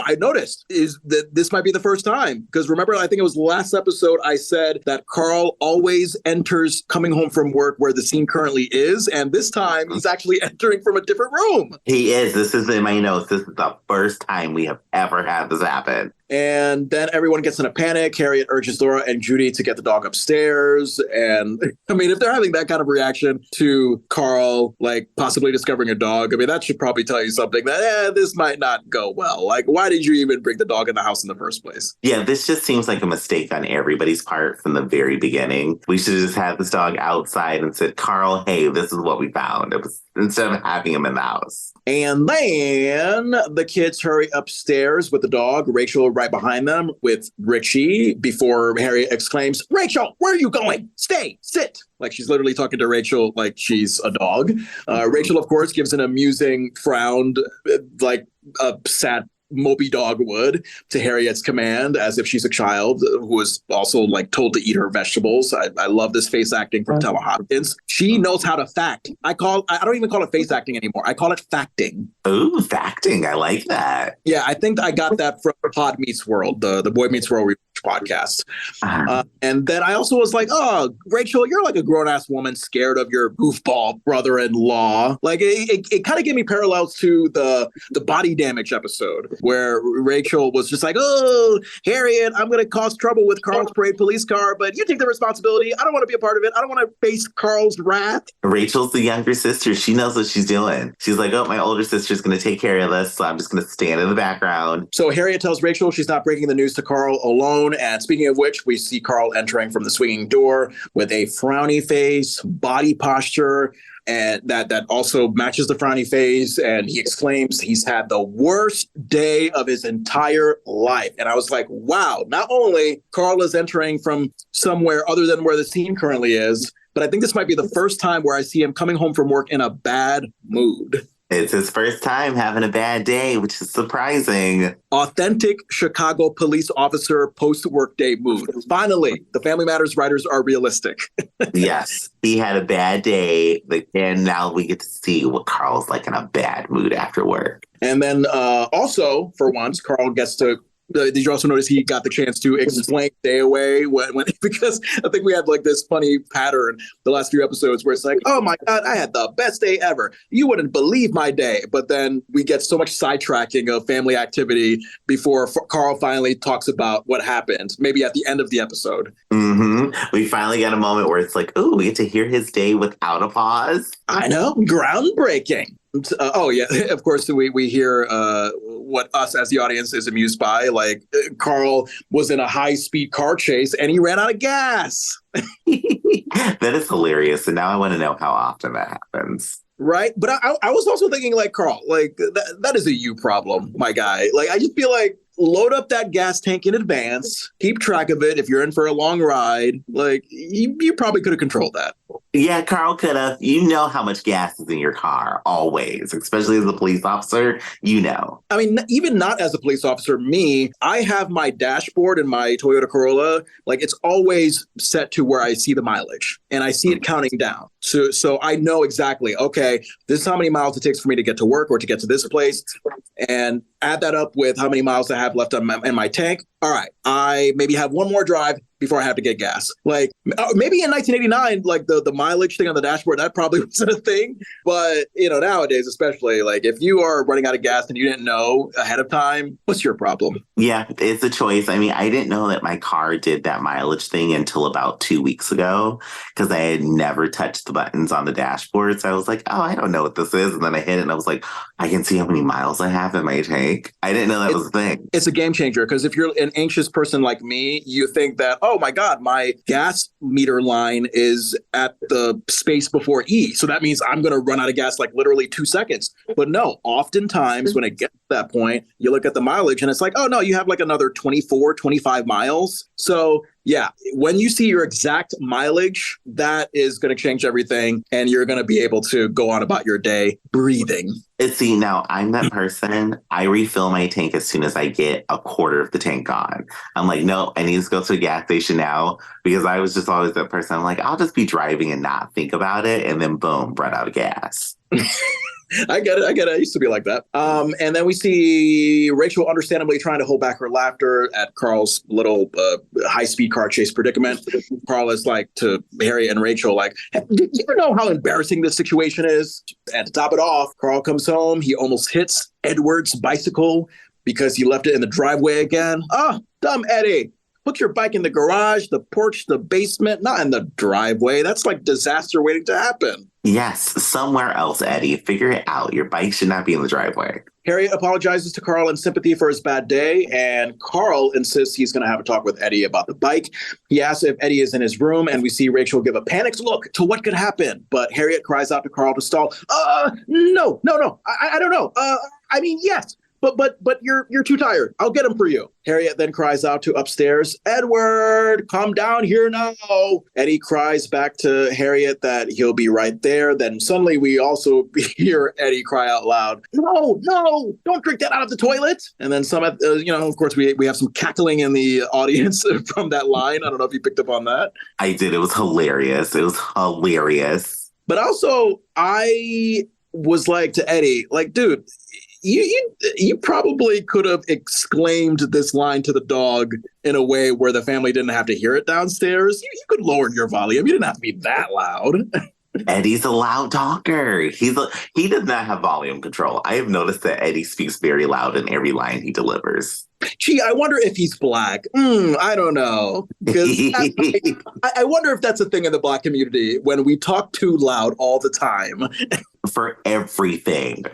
I noticed is that this might be the first time because remember, I think it was last episode I said that Carl always enters coming home from work where the scene currently is. And this time he's actually entering from a different room. He is. This is in my notes. This is the first time we have ever had this happen. And then everyone gets in a panic. Harriet urges Laura and Judy to get the dog upstairs. And I mean, if they're having that kind of reaction to Carl, like possibly discovering a dog, I mean, that should probably tell you something that this might not go well. Like, why did you even bring the dog in the house in the first place? Yeah, this just seems like a mistake on everybody's part from the very beginning. We should have just had this dog outside and said, Carl, hey, this is what we found. It was instead of having him in the house. And then the kids hurry upstairs with the dog. Rachel right behind them with Richie before Harriet exclaims, Rachel, where are you going? Stay, sit. Like she's literally talking to Rachel like she's a dog. Rachel, of course, gives an amusing frown, like a sad Moby Dog would to Harriet's command as if she's a child who was also like told to eat her vegetables. I love this face acting from Tella Hopkins. She knows how to fact. I don't even call it face acting anymore. I call it facting. Ooh, facting. I like that. Yeah, I think I got that from Pod Meets World, the Boy Meets World podcast. And then I also was like, oh, Rachel, you're like a grown-ass woman scared of your goofball brother-in-law. Like it kind of gave me parallels to the body damage episode where Rachel was just like, oh, Harriet, I'm going to cause trouble with Carl's parade police car, but you take the responsibility. I don't want to be a part of it. I don't want to face Carl's wrath. Rachel's the younger sister. She knows what she's doing. She's like, oh, my older sister's going to take care of this, so I'm just going to stand in the background. So Harriet tells Rachel she's not breaking the news to Carl alone. And speaking of which, we see Carl entering from the swinging door with a frowny face, body posture, and that also matches the frowny face. And he exclaims he's had the worst day of his entire life. And I was like, wow, not only Carl is entering from somewhere other than where the scene currently is, but I think this might be the first time where I see him coming home from work in a bad mood. It's his first time having a bad day, which is surprising. Authentic Chicago police officer post-workday mood. Finally, the Family Matters writers are realistic. Yes, he had a bad day, and now we get to see what Carl's like in a bad mood after work. And then also, for once, Carl gets to did you also notice he got the chance to explain day away when because I think we had like this funny pattern the last few episodes where it's like, oh my God, I had the best day ever. You wouldn't believe my day. But then we get so much sidetracking of family activity before Carl finally talks about what happened, maybe at the end of the episode. Mm-hmm. We finally get a moment where it's like, oh, we get to hear his day without a pause. I know, groundbreaking. Oh yeah, of course we hear what us as the audience is amused by. Like Carl was in a high-speed car chase and he ran out of gas. That is hilarious, and now I want to know how often that happens. Right, but I was also thinking like Carl, like that is a you problem, my guy. Like I just feel like load up that gas tank in advance, keep track of it if you're in for a long ride. Like you probably could have controlled that. Yeah, Carl could have. You know how much gas is in your car, always, especially as a police officer, you know. I mean, even not as a police officer, I have my dashboard in my Toyota Corolla. Like it's always set to where I see the mileage and I see it counting down. So I know exactly, okay, this is how many miles it takes for me to get to work or to get to this place. And add that up with how many miles I have left in my tank. All right, I maybe have one more drive before I have to get gas. Like maybe in 1989, like the mileage thing on the dashboard, that probably wasn't a thing. But, nowadays, especially like if you are running out of gas and you didn't know ahead of time, what's your problem? Yeah, it's a choice. I mean, I didn't know that my car did that mileage thing until about 2 weeks ago because I had never touched the buttons on the dashboard. So I was like, oh, I don't know what this is. And then I hit it and I was like, I can see how many miles I have in my tank. I didn't know that was a thing. It's a game changer because if you're an anxious person like me, you think that, oh my God, my gas meter line is at the space before E. So that means I'm going to run out of gas like literally 2 seconds. But no, oftentimes when it gets to that point, you look at the mileage and it's like, oh no, you have like another 24, 25 miles. So yeah, when you see your exact mileage, that is going to change everything. And you're going to be able to go on about your day breathing. See, now I'm that person. I refill my tank as soon as I get a quarter of the tank gone. I'm like, no, I need to go to a gas station now because I was just always that person. I'm like, I'll just be driving and not think about it. And then boom, run out of gas. I get it. I used to be like that. And then we see Rachel understandably trying to hold back her laughter at Carl's little high-speed car chase predicament. Carl is like to Harry and Rachel, like, do you know how embarrassing this situation is? And to top it off, Carl comes home. He almost hits Edward's bicycle because he left it in the driveway again. Oh, dumb Eddie. Put your bike in the garage, the porch, the basement, not in the driveway. That's like disaster waiting to happen. Yes, somewhere else, Eddie. Figure it out. Your bike should not be in the driveway. Harriet apologizes to Carl in sympathy for his bad day, and Carl insists he's going to have a talk with Eddie about the bike. He asks if Eddie is in his room, and we see Rachel give a panicked look to what could happen. But Harriet cries out to Carl to stall. No. I don't know. I mean, yes. But you're too tired. I'll get him for you. Harriet then cries out to upstairs, Edward, come down here now. Eddie cries back to Harriet that he'll be right there. Then suddenly we also hear Eddie cry out loud, no, don't drink that out of the toilet. And then of course, we have some cackling in the audience from that line. I don't know if you picked up on that. I did. It was hilarious. But also, I was like to Eddie, like, dude, you probably could have exclaimed this line to the dog in a way where the family didn't have to hear it downstairs. You could lower your volume. You didn't have to be that loud. Eddie's a loud talker. He does not have volume control. I have noticed that Eddie speaks very loud in every line he delivers. Gee, I wonder if he's black. I don't know. Because I wonder if that's a thing in the Black community when we talk too loud all the time. For everything.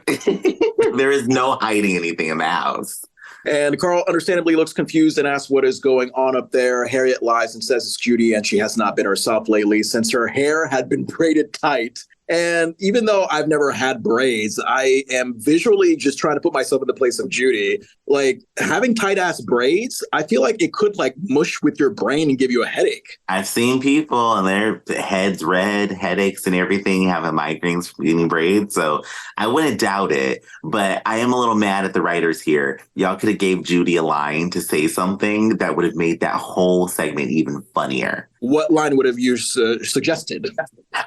There is no hiding anything in the house. And Carl understandably looks confused and asks what is going on up there. Harriet lies and says it's Judy and she has not been herself lately since her hair had been braided tight. And even though I've never had braids, I am visually just trying to put myself in the place of Judy. Like having tight ass braids, I feel like it could like mush with your brain and give you a headache. I've seen people and their heads red, headaches and everything, having migraines from eating braids. So I wouldn't doubt it, but I am a little mad at the writers here. Y'all could have gave Judy a line to say something that would have made that whole segment even funnier. What line would have you suggested?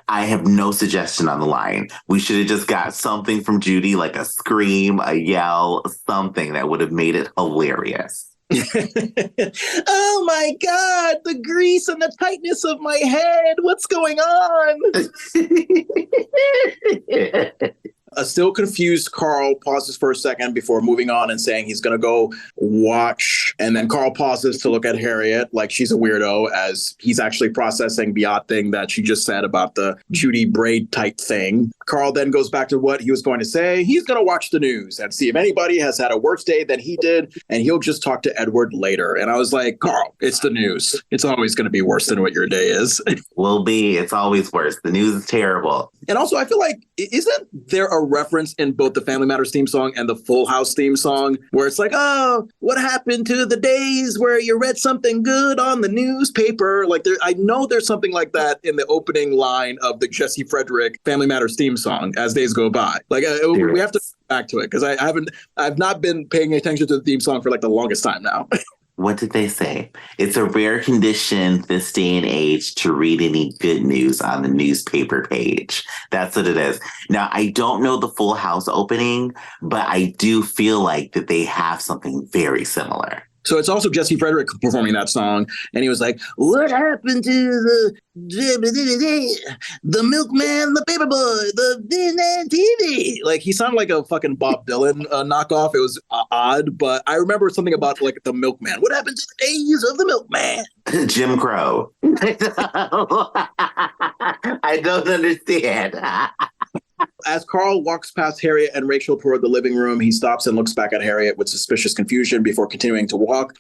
I have no suggestion on the line. We should have just got something from Judy, like a scream, a yell, something that would have made it hilarious. Oh my God, the grease and the tightness of my head. What's going on? A still confused Carl pauses for a second before moving on and saying he's going to go watch. And then Carl pauses to look at Harriet like she's a weirdo as he's actually processing the odd thing that she just said about the Judy braid tight thing. Carl then goes back to what he was going to say. He's going to watch the news and see if anybody has had a worse day than he did. And he'll just talk to Edward later. And I was like, Carl, it's the news. It's always going to be worse than what your day is. Will be. It's always worse. The news is terrible. And also, I feel like, isn't there a reference in both the Family Matters theme song and the Full House theme song where it's like, oh, what happened to the days where you read something good on the newspaper? Like, I know there's something like that in the opening line of the Jesse Frederick Family Matters theme song as days go by. Like, we have to go back to it because I've not been paying attention to the theme song for like the longest time now. What did they say? It's a rare condition this day and age to read any good news on the newspaper page. That's what it is. Now, I don't know the Full House opening, but I do feel like that they have something very similar. So it's also Jesse Frederick performing that song. And he was like, what happened to the milkman, the paperboy, the TV? Like he sounded like a fucking Bob Dylan knockoff. It was odd, but I remember something about like the milkman. What happened to the days of the milkman? Jim Crow. I don't understand. As Carl walks past Harriet and Rachel toward the living room, he stops and looks back at Harriet with suspicious confusion before continuing to walk.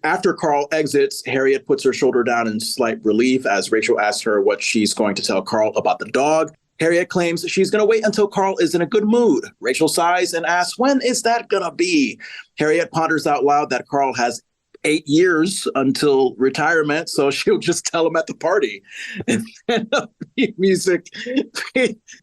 After Carl exits, Harriet puts her shoulder down in slight relief as Rachel asks her what she's going to tell Carl about the dog. Harriet claims she's going to wait until Carl is in a good mood. Rachel sighs and asks, when is that going to be? Harriet ponders out loud that Carl has 8 years until retirement, so she'll just tell him at the party. And then the music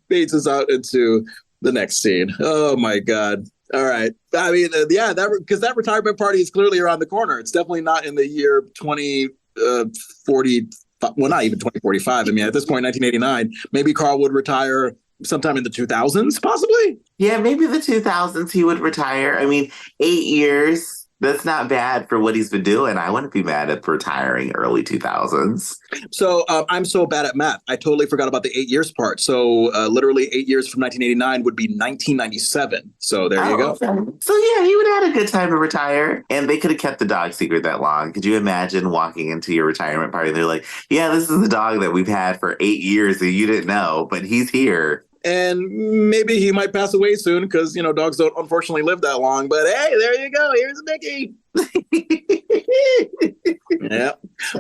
fades us out into the next scene. Oh my God. All right. I mean, yeah, because that retirement party is clearly around the corner. It's definitely not in the year 2040. Well, not even 2045. I mean, at this point, 1989, maybe Carl would retire sometime in the 2000s, possibly. Yeah, maybe the 2000s he would retire. I mean, 8 years. That's not bad for what he's been doing. I wouldn't be mad at retiring early 2000s. So I'm so bad at math. I totally forgot about the 8 years part. So literally 8 years from 1989 would be 1997. So there you go. Okay. So yeah, he would have had a good time to retire. And they could have kept the dog secret that long. Could you imagine walking into your retirement party and they're like, yeah, this is the dog that we've had for 8 years that you didn't know, but he's here. And maybe he might pass away soon because, you know, dogs don't unfortunately live that long. But hey, there you go. Here's Mickey. Yeah.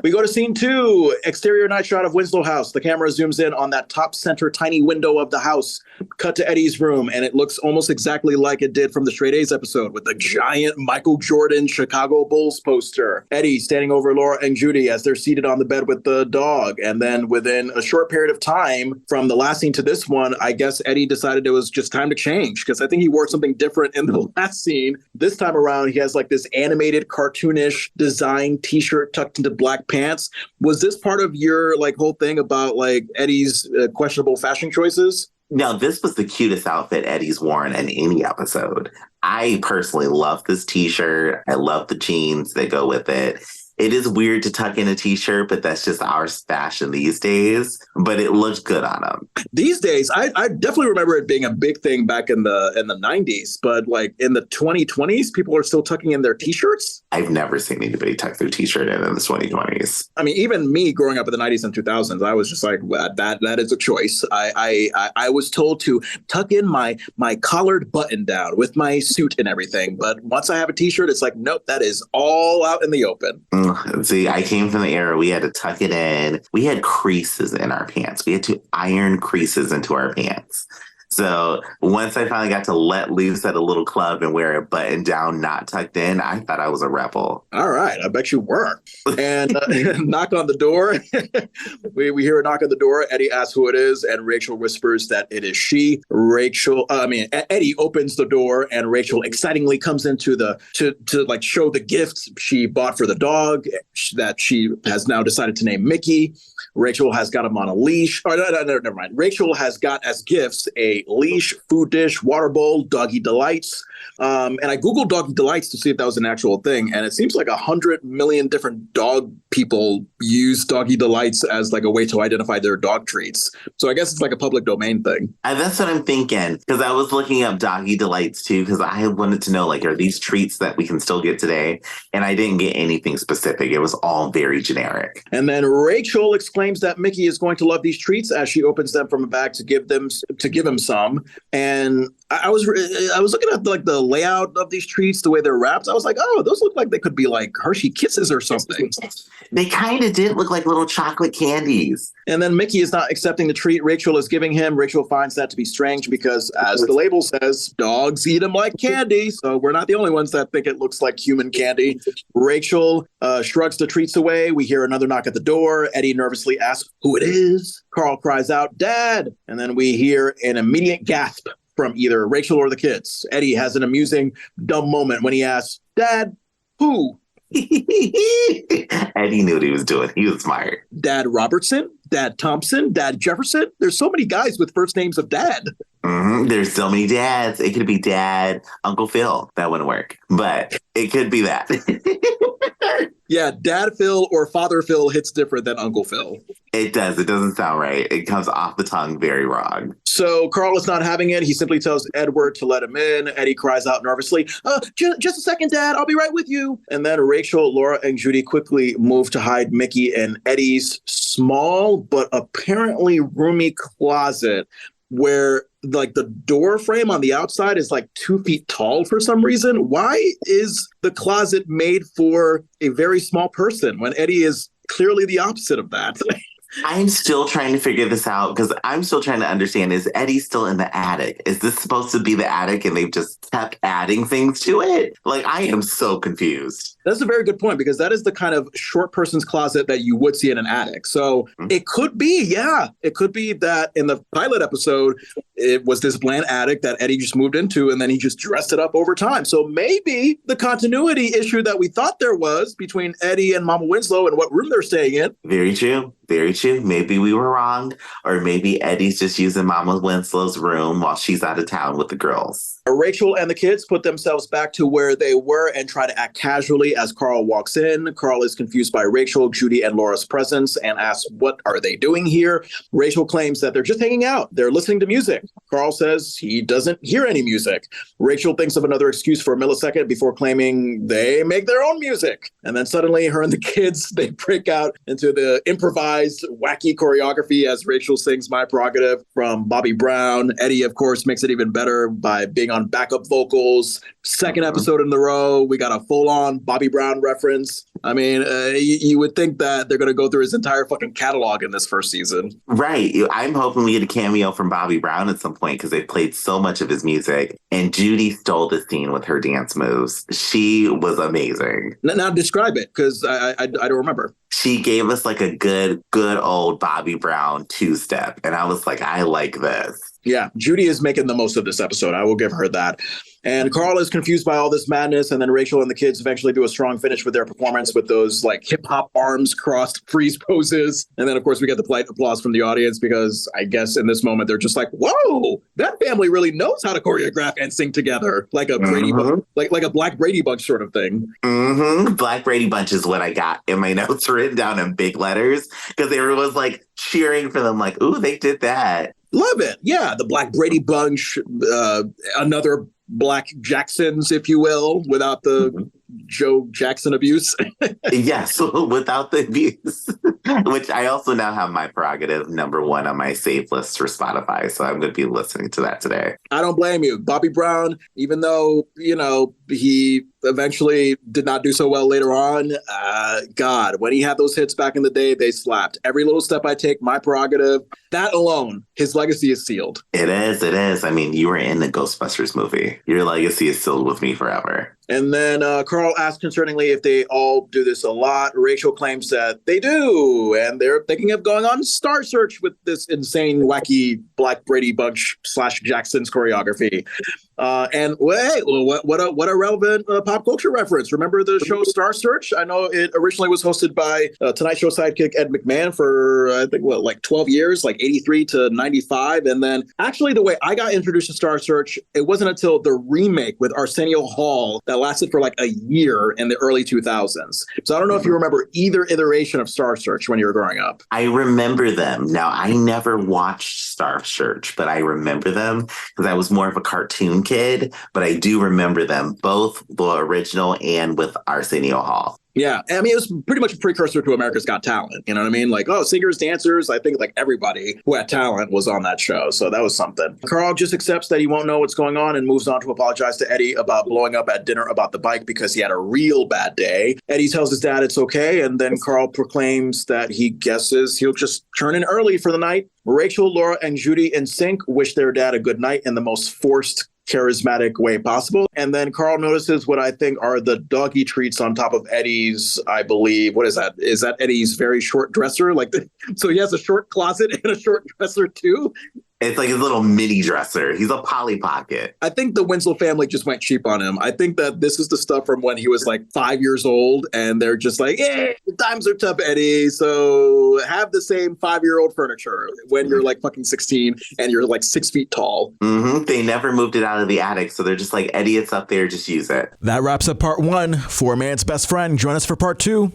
We go to scene 2, exterior night shot of Winslow house. The camera zooms in on that top center tiny window of the house. Cut to Eddie's room, and it looks almost exactly like it did from the Straight A's episode with the giant Michael Jordan Chicago Bulls poster. Eddie standing over Laura and Judy as they're seated on the bed with the dog. And then within a short period of time from the last scene to this one, I guess Eddie decided it was just time to change because I think he wore something different in the last scene. This time around, he has like this animated cartoonish design t-shirt tucked into black pants. Was this part of your like whole thing about like Eddie's questionable fashion choices? No, this was the cutest outfit Eddie's worn in any episode. I personally love this t-shirt. I love the jeans that go with it. It is weird to tuck in a t-shirt, but that's just our fashion these days. But it looks good on him. These days, I definitely remember it being a big thing back in the 90s. But like in the 2020s, people are still tucking in their t-shirts. I've never seen anybody tuck their t-shirt in the 2020s. I mean, even me growing up in the 90s and 2000s, I was just like, well, that is a choice. I was told to tuck in my collared button down with my suit and everything. But once I have a t-shirt, it's like, nope, that is all out in the open. See, I came from the era we had to tuck it in. We had creases in our pants. We had to iron creases into our pants. So once I finally got to let loose at a little club and wear a button down, not tucked in, I thought I was a rebel. All right. I bet you were. And knock on the door. we hear a knock on the door. Eddie asks who it is, and Rachel whispers that it is she. Eddie opens the door, and Rachel excitingly comes into to like show the gifts she bought for the dog that she has now decided to name Mickey. Rachel has got him on a leash. Oh, no, never mind. Rachel has got as gifts a leash, food dish, water bowl, Doggy Delights. And I Googled Doggy Delights to see if that was an actual thing. And it seems like 100 million different dog people use Doggy Delights as like a way to identify their dog treats. So I guess it's like a public domain thing. And that's what I'm thinking. Because I was looking up Doggy Delights too, because I wanted to know, like, are these treats that we can still get today? And I didn't get anything specific. It was all very generic. And then Rachel exclaims that Mickey is going to love these treats as she opens them from a bag to give him some. And I was looking at like the layout of these treats, the way they're wrapped. I was like, oh, those look like they could be like Hershey Kisses or something. They kind of did look like little chocolate candies. And then Mickey is not accepting the treat Rachel is giving him. Rachel finds that to be strange because, as the label says, dogs eat them like candy. So we're not the only ones that think it looks like human candy. Rachel shrugs the treats away. We hear another knock at the door. Eddie nervously asks who it is. Carl cries out, "Dad!" And then we hear an immediate gasp from either Rachel or the kids. Eddie has an amusing, dumb moment when he asks, "Dad, who?" Eddie knew what he was doing. He was smart. Dad Robertson, Dad Thompson, Dad Jefferson. There's so many guys with first names of Dad. Mm-hmm. There's so many dads. It could be Dad, Uncle Phil. That wouldn't work, but it could be that. Yeah, Dad Phil or Father Phil hits different than Uncle Phil. It does. It doesn't sound right. It comes off the tongue very wrong. So Carl is not having it. He simply tells Edward to let him in. Eddie cries out nervously, just a second, Dad. I'll be right with you. And then Rachel, Laura, and Judy quickly move to hide Mickey in Eddie's small but apparently roomy closet, where like the door frame on the outside is like 2 feet tall for some reason. Why is the closet made for a very small person when Eddie is clearly the opposite of that? I'm still trying to figure this out because I'm still trying to understand, is Eddie still in the attic? Is this supposed to be the attic and they've just kept adding things to it? Like, I am so confused. That's a very good point, because that is the kind of short person's closet that you would see in an attic. So it could be, it could be that in the pilot episode, it was this bland attic that Eddie just moved into, and then he just dressed it up over time. So maybe the continuity issue that we thought there was between Eddie and Mama Winslow and what room they're staying in. Very true. Very true. Maybe we were wrong, or maybe Eddie's just using Mama Winslow's room while she's out of town with the girls. Rachel and the kids put themselves back to where they were and try to act casually as Carl walks in. Carl is confused by Rachel, Judy, and Laura's presence and asks, what are they doing here? Rachel claims that they're just hanging out. They're listening to music. Carl says he doesn't hear any music. Rachel thinks of another excuse for a millisecond before claiming they make their own music. And then suddenly her and the kids, they break out into the improvised wacky choreography as Rachel sings My Prerogative from Bobby Brown. Eddie, of course, makes it even better by being on backup vocals. Second episode in a row, we got a full-on Bobby Brown reference. I mean, you would think that they're going to go through his entire fucking catalog in this first season. Right. I'm hoping we get a cameo from Bobby Brown at some point because they played so much of his music. And Judy stole the scene with her dance moves. She was amazing. Now describe it, because I don't remember. She gave us like a good old Bobby Brown two-step. And I was like, I like this. Yeah, Judy is making the most of this episode. I will give her that. And Carl is confused by all this madness. And then Rachel and the kids eventually do a strong finish with their performance with those like hip hop arms crossed freeze poses. And then, of course, we get the polite applause from the audience because I guess in this moment, they're just like, whoa, that family really knows how to choreograph and sing together like a Brady Bunch, like a Black Brady Bunch sort of thing. Mm-hmm. Black Brady Bunch is what I got in my notes written down in big letters because everyone was like cheering for them like, ooh, they did that. Love it. Yeah, the Black Brady Bunch, another Black Jacksons, if you will, without the Joe Jackson abuse. Yes, without the abuse, which I also now have my prerogative #1 on my save list for Spotify. So I'm going to be listening to that today. I don't blame you. Bobby Brown, even though, he eventually did not do so well later on. God, when he had those hits back in the day, they slapped. Every Little Step I Take, My Prerogative. That alone, his legacy is sealed. It is. It is. I mean, you were in the Ghostbusters movie. Your legacy is sealed with me forever. And then Carl asked concerningly if they all do this a lot. Rachel claims that they do, and they're thinking of going on Star Search with this insane, wacky Black Brady Bunch / Jackson's choreography. And wait, what a relevant pop culture reference. Remember the show Star Search? I know it originally was hosted by Tonight Show sidekick Ed McMahon for, I think, 12 years, like 83 to 95. And then actually the way I got introduced to Star Search, it wasn't until the remake with Arsenio Hall that lasted for like a year in the early 2000s. So I don't know if you remember either iteration of Star Search when you were growing up. I remember them. Now, I never watched Star Search, but I remember them because I was more of a cartoon kid, but I do remember them, both the original and with Arsenio Hall. Yeah. I mean, it was pretty much a precursor to America's Got Talent. You know what I mean? Like, singers, dancers. I think like everybody who had talent was on that show. So that was something. Carl just accepts that he won't know what's going on and moves on to apologize to Eddie about blowing up at dinner about the bike because he had a real bad day. Eddie tells his dad it's okay. And then Carl proclaims that he guesses he'll just turn in early for the night. Rachel, Laura, and Judy in sync wish their dad a good night in the most forced, charismatic way possible. And then Carl notices what I think are the doggy treats on top of Eddie's, I believe. What is that? Is that Eddie's very short dresser? So he has a short closet and a short dresser too? It's like his little mini dresser. He's a Polly Pocket. I think the Winslow family just went cheap on him. I think that this is the stuff from when he was like 5 years old, and they're just like, hey, the times are tough, Eddie. So have the same 5-year-old furniture when you're like fucking 16 and you're like 6 feet tall. Mm-hmm. They never moved it out of the attic. So they're just like, Eddie, it's up there. Just use it. That wraps up part 1 for Man's Best Friend. Join us for part 2.